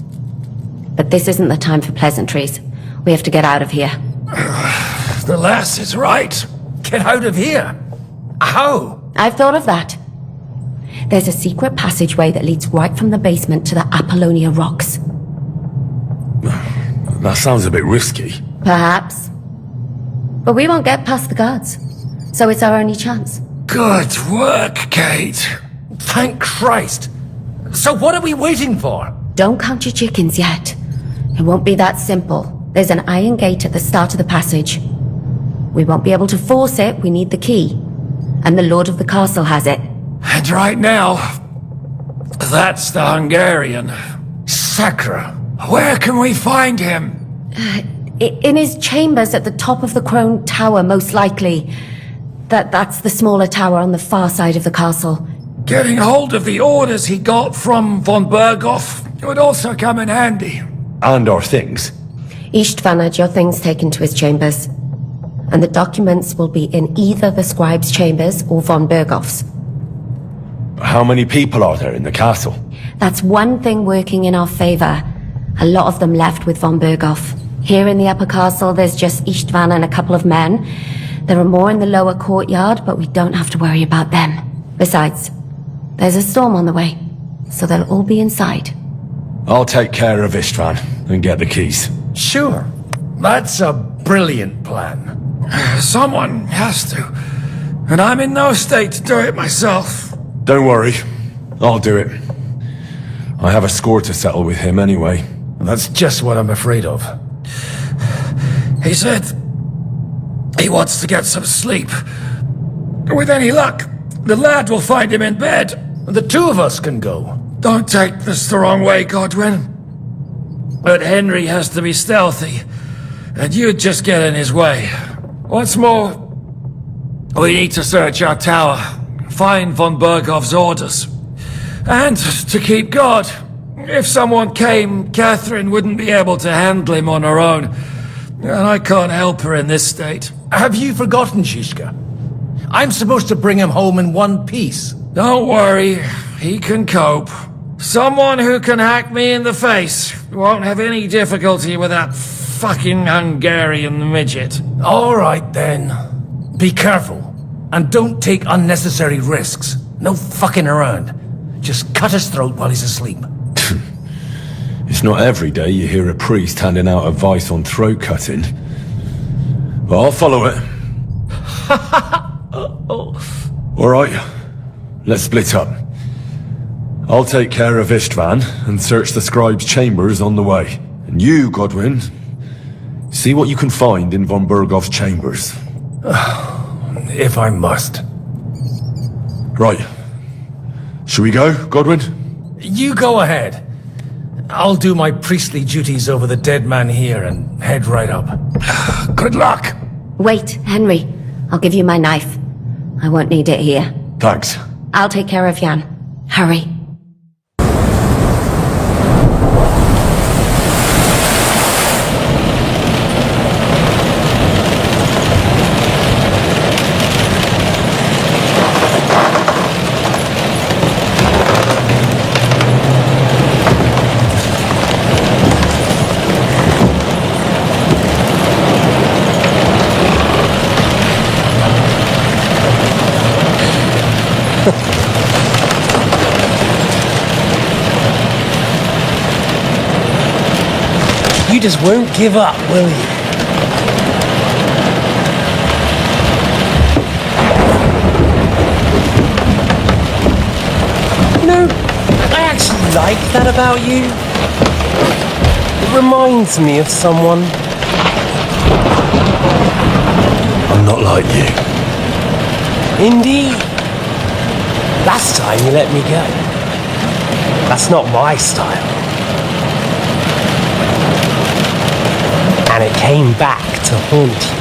But this isn't the time for pleasantries. We have to get out of here. The lass is right. Get out of here. How? I've thought of that. There's a secret passageway that leads right from the basement to the Apollonia Rocks. That sounds a bit risky. Perhaps. But we won't get past the guards. So it's our only chance. Good work, Kate. Thank Christ. So what are we waiting for? Don't count your chickens yet. It won't be that simple. There's an iron gate at the start of the passage. We won't be able to force it, we need the key. And the Lord of the Castle has it. And right now, that's the Hungarian. Sakra. Where can we find him? In his chambers at the top of the Crone Tower, most likely. That's the smaller tower on the far side of the castle. Getting hold of the orders he got from von Berghoff would also come in handy. And our things. Istvan had your things taken to his chambers. And the documents will be in either the scribe's chambers or von Berghoff's. How many people are there in the castle? That's one thing working in our favor. A lot of them left with von Berghoff. Here in the upper castle, there's just Istvan and a couple of men. There are more in the lower courtyard, but we don't have to worry about them. Besides, there's a storm on the way, so they'll all be inside. I'll take care of Istvan and get the keys. Sure. That's a brilliant plan. Someone has to. And I'm in no state to do it myself. Don't worry. I'll do it. I have a score to settle with him anyway. That's just what I'm afraid of. He said he wants to get some sleep. With any luck, the lad will find him in bed. The two of us can go. Don't take this the wrong way, Godwin. But Henry has to be stealthy, and you'd just get in his way. What's more, we need to search our tower, find von Berghoff's orders. And to keep guard. If someone came, Catherine wouldn't be able to handle him on her own. And I can't help her in this state. Have you forgotten, Zizka? I'm supposed to bring him home in one piece. Don't worry, he can cope. Someone who can hack me in the face won't have any difficulty with that fucking Hungarian midget. All right, then. Be careful. And don't take unnecessary risks. No fucking around. Just cut his throat while he's asleep. It's not every day you hear a priest handing out advice on throat cutting. But I'll follow it. Alright, let's split up. I'll take care of Istvan and search the scribe's chambers on the way. And you, Godwin, see what you can find in von Berghoff's chambers. If I must. Right, Should we go, Godwin? You go ahead. I'll do my priestly duties over the dead man here and head right up. Good luck! Wait, Henry. I'll give you my knife. I won't need it here. Thanks. I'll take care of Jan. Hurry. You just won't give up, will you? You know, I actually like that about you. It reminds me of someone. I'm not like you. Indeed. Last time you let me go. That's not my style. And it came back to haunt you.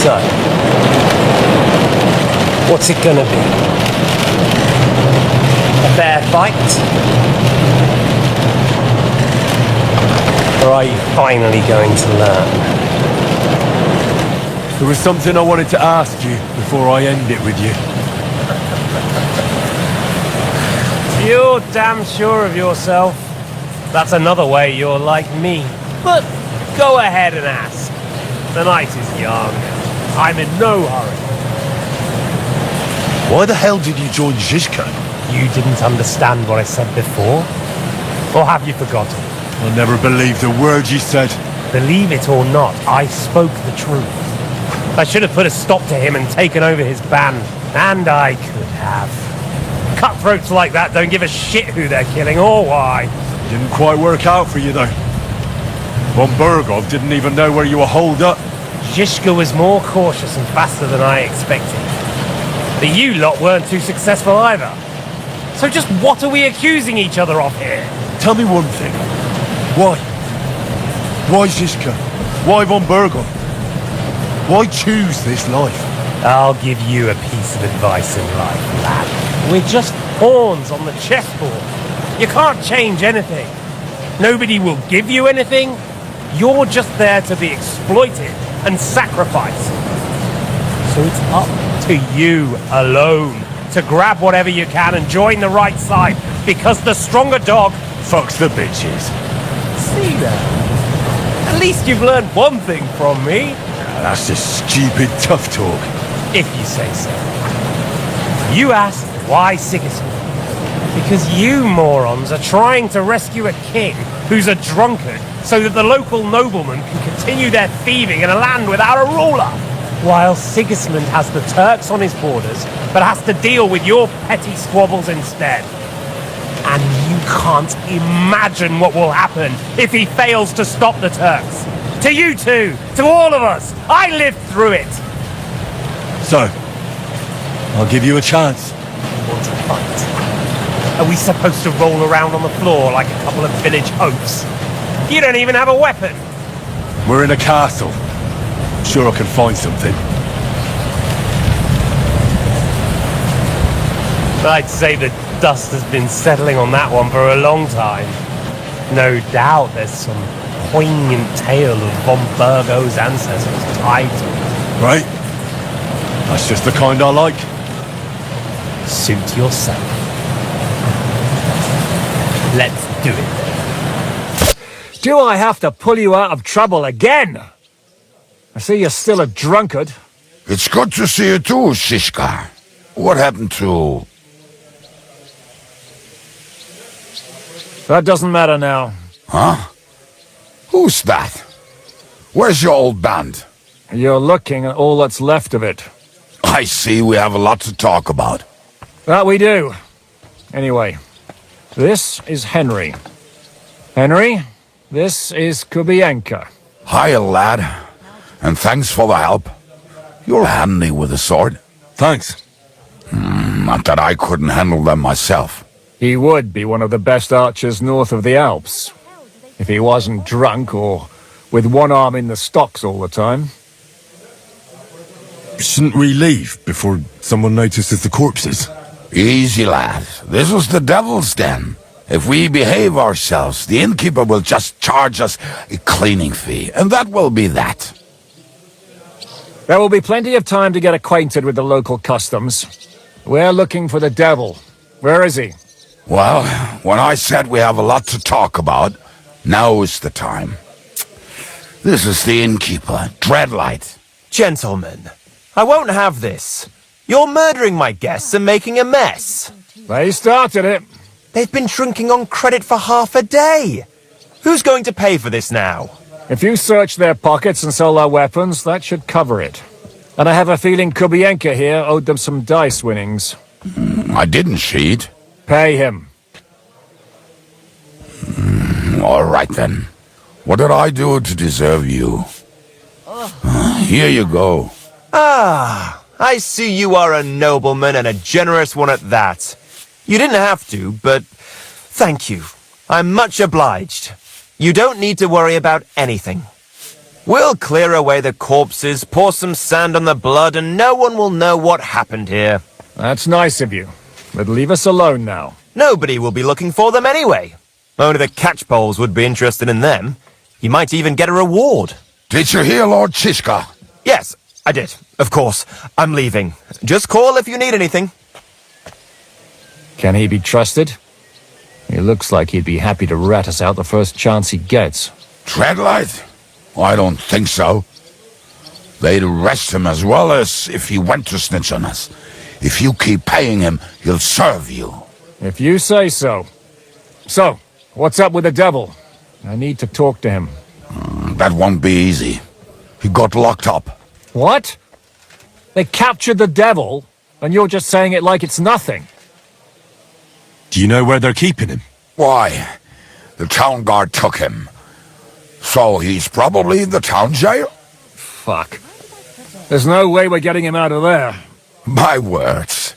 So, what's it gonna be? A fair fight? Or are you finally going to learn? There was something I wanted to ask you before I end it with you. You're damn sure of yourself. That's another way you're like me. But go ahead and ask. The night is young. I'm in no hurry. Why the hell did you join Zizka? You didn't understand what I said before? Or have you forgotten? I never believed a word you said. Believe it or not, I spoke the truth. I should have put a stop to him and taken over his band. And I could have. Cutthroats like that don't give a shit who they're killing or why. Didn't quite work out for you, though. Von Bergov didn't even know where you were holed up. Zizka was more cautious and faster than I expected. But you lot weren't too successful either. So just what are we accusing each other of here? Tell me one thing. Why? Why Zizka? Why Von Bergov? Why choose this life? I'll give you a piece of advice in life, lad. We're just pawns on the chessboard. You can't change anything. Nobody will give you anything. You're just there to be exploited and sacrificed. So it's up to you alone to grab whatever you can and join the right side, because the stronger dog fucks the bitches. See that? At least you've learned one thing from me. That's just stupid tough talk. If you say so. You asked why Sigismund? Because you morons are trying to rescue a king who's a drunkard so that the local noblemen can continue their thieving in a land without a ruler. While Sigismund has the Turks on his borders, but has to deal with your petty squabbles instead. And you can't imagine what will happen if he fails to stop the Turks. To you two, to all of us. I lived through it. So, I'll give you a chance. You want to fight? Are we supposed to roll around on the floor like a couple of village oafs? You don't even have a weapon. We're in a castle. I'm sure I can find something. I'd say the dust has been settling on that one for a long time. No doubt there's some poignant tale of von Bergo's ancestors tied to it. Right? That's just the kind I like. Suit yourself. Let's do it. Do I have to pull you out of trouble again? I see you're still a drunkard. It's good to see you too, Shishka. What happened to... That doesn't matter now. Huh? Who's that? Where's your old band? You're looking at all that's left of it. I see we have a lot to talk about. That we do. Anyway, this is Henry. Henry, This is Kubienka. Hiya, lad. And thanks for the help. You're handy with a sword. Thanks. Not that I couldn't handle them myself. He would be one of the best archers north of the Alps. If he wasn't drunk or with one arm in the stocks all the time. Shouldn't we leave before someone notices the corpses? Easy, lad. This was the devil's den. If we behave ourselves, the innkeeper will just charge us a cleaning fee, and that will be that. There will be plenty of time to get acquainted with the local customs. We're looking for the devil. Where is he? Well, when I said we have a lot to talk about, now is the time. This is the innkeeper, Dreadlight. Gentlemen, I won't have this. You're murdering my guests and making a mess. They started it. They've been drinking on credit for half a day. Who's going to pay for this now? If you search their pockets and sell their weapons, that should cover it. And I have a feeling Kubienka here owed them some dice winnings. I didn't cheat. Pay him. All right then. What did I do to deserve you? Here you go. Ah, I see you are a nobleman and a generous one at that. You didn't have to, but thank you. I'm much obliged. You don't need to worry about anything. We'll clear away the corpses, pour some sand on the blood, and no one will know what happened here. That's nice of you. But leave us alone now. Nobody will be looking for them anyway. Only the catchpoles would be interested in them. You might even get a reward. Did you hear Lord Chishka? Yes, I did. Of course. I'm leaving. Just call if you need anything. Can he be trusted? He looks like he'd be happy to rat us out the first chance he gets. Dreadlight? I don't think so. They'd arrest him as well as if he went to snitch on us. If you keep paying him, he'll serve you. If you say so. So, what's up with the devil? I need to talk to him. That won't be easy. He got locked up. What? They captured the devil, and you're just saying it like it's nothing. Do you know where they're keeping him? Why? The town guard took him. So he's probably in the town jail? Fuck. There's no way we're getting him out of there. My words.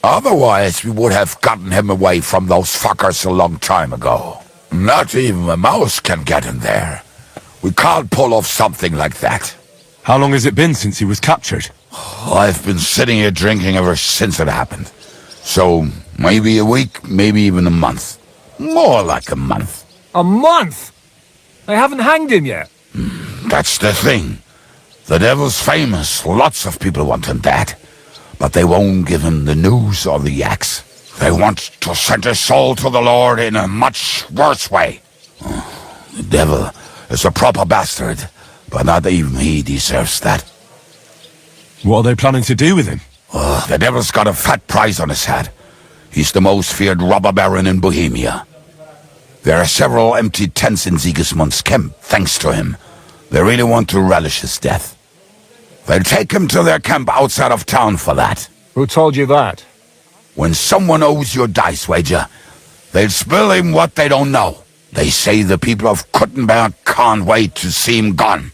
Otherwise, we would have gotten him away from those fuckers a long time ago. Not even a mouse can get in there. We can't pull off something like that. How long has it been since he was captured? I've been sitting here drinking ever since it happened. So, maybe a week, maybe even a month. More like a month. A month? They haven't hanged him yet. That's the thing. The devil's famous. Lots of people want him dead. But they won't give him the news or the axe. They want to send his soul to the Lord in a much worse way. The devil is a proper bastard, but not even he deserves that. What are they planning to do with him? The devil's got a fat price on his head. He's the most feared robber baron in Bohemia. There are several empty tents in Sigismund's camp, thanks to him. They really want to relish his death. They'll take him to their camp outside of town for that. Who told you that? When someone owes you a dice wager, they'll spill him what they don't know. They say the people of Kuttenberg can't wait to see him gone.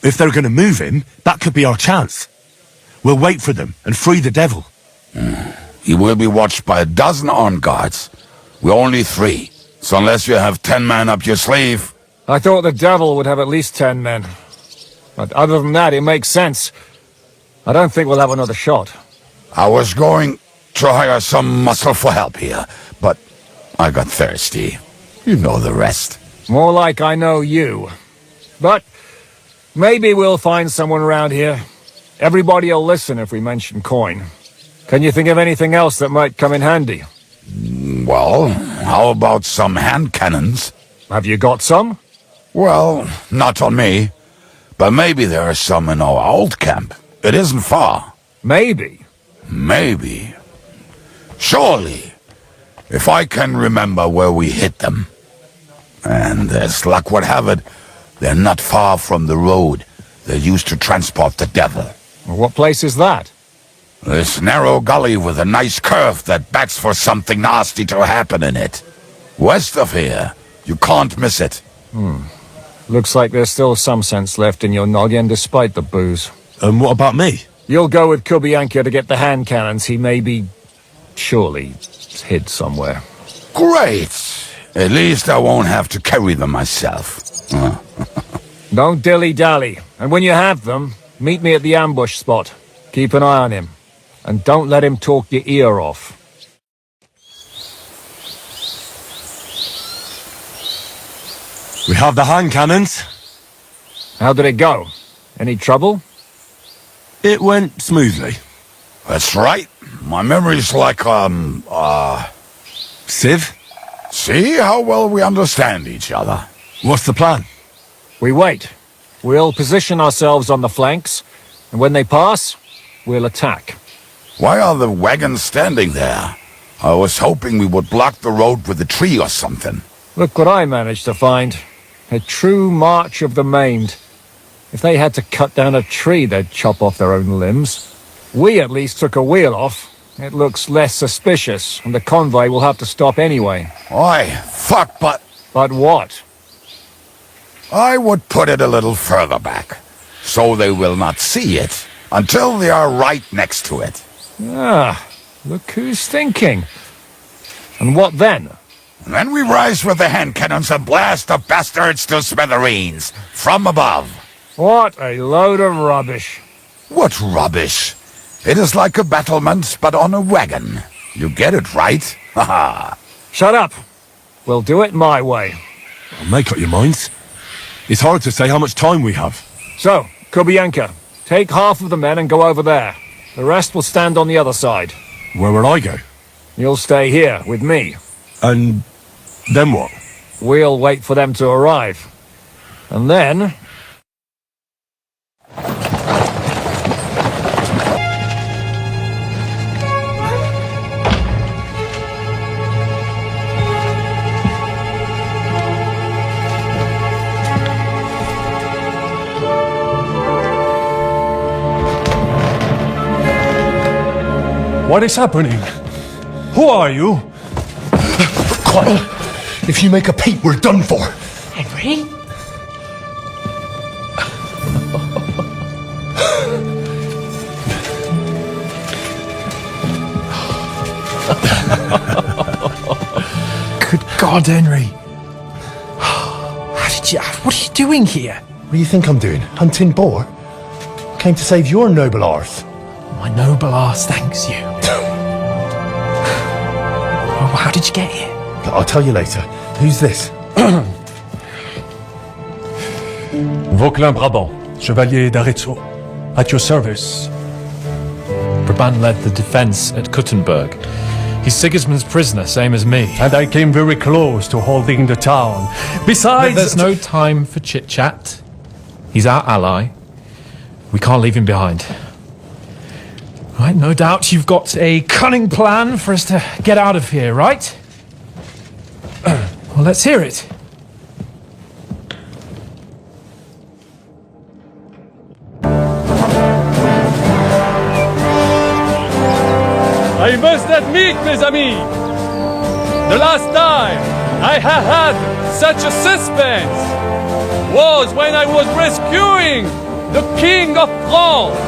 If they're going to move him, that could be our chance. We'll wait for them and free the devil. He will be watched by a dozen armed guards. We're only 3, so unless you have 10 men up your sleeve... I thought the devil would have at least 10 men. But other than that, it makes sense. I don't think we'll have another shot. I was going to hire some muscle for help here, but I got thirsty. You know the rest. More like I know you. But maybe we'll find someone around here. Everybody'll listen if we mention coin. Can you think of anything else that might come in handy? Well, how about some hand cannons? Have you got some? Well, not on me. But maybe there are some in our old camp. It isn't far. Maybe? Maybe. Surely. If I can remember where we hit them. And as luck would have it, they're not far from the road they used to transport the devil. What place is that? This narrow gully with a nice curve that backs for something nasty to happen in it. West of here, You can't miss it. Looks like there's still some sense left in your noggin despite the booze. And what about me? You'll go with Kubianka to get the hand cannons he may be... surely hid somewhere. Great! At least I won't have to carry them myself. Don't dilly-dally. And when you have them, meet me at the ambush spot. Keep an eye on him. And don't let him talk your ear off. We have the hand cannons. How did it go? Any trouble? It went smoothly. That's right. My memory's like, Civ? See how well we understand each other. What's the plan? We wait. We'll position ourselves on the flanks, and when they pass, we'll attack. Why are the wagons standing there? I was hoping we would block the road with a tree or something. Look what I managed to find. A true march of the maimed. If they had to cut down a tree, they'd chop off their own limbs. We at least took a wheel off. It looks less suspicious, and the convoy will have to stop anyway. Oi, fuck, but... But what? I would put it a little further back, so they will not see it until they are right next to it. Ah, look who's thinking. And what then? Then we rise with the hand cannons and blast the bastards to smithereens, from above. What a load of rubbish. What rubbish? It is like a battlement, but on a wagon. You get it, right? Haha. Shut up. We'll do it my way. Make up your minds. It's hard to say how much time we have. So, Kubianka, take half of the men and go over there. The rest will stand on the other side. Where will I go? You'll stay here with me. And then what? We'll wait for them to arrive. And then... What is happening? Who are you? Quiet. If you make a peep, we're done for. Henry? Good God, Henry. How did you... What are you doing here? What do you think I'm doing? Hunting boar? Came to save your noble arse. My noble arse thanks you. Oh, how did you get here? I'll tell you later. Who's this? Vauquelin Brabant, Chevalier d'Arezzo. At your service. Brabant led the defense at Kuttenberg. He's Sigismund's prisoner, same as me. And I came very close to holding the town. Besides... There's no time for chit-chat. He's our ally. We can't leave him behind. Right, no doubt you've got a cunning plan for us to get out of here, right? Well, let's hear it. I must admit, mes amis, the last time I have had such a suspense was when I was rescuing the King of France.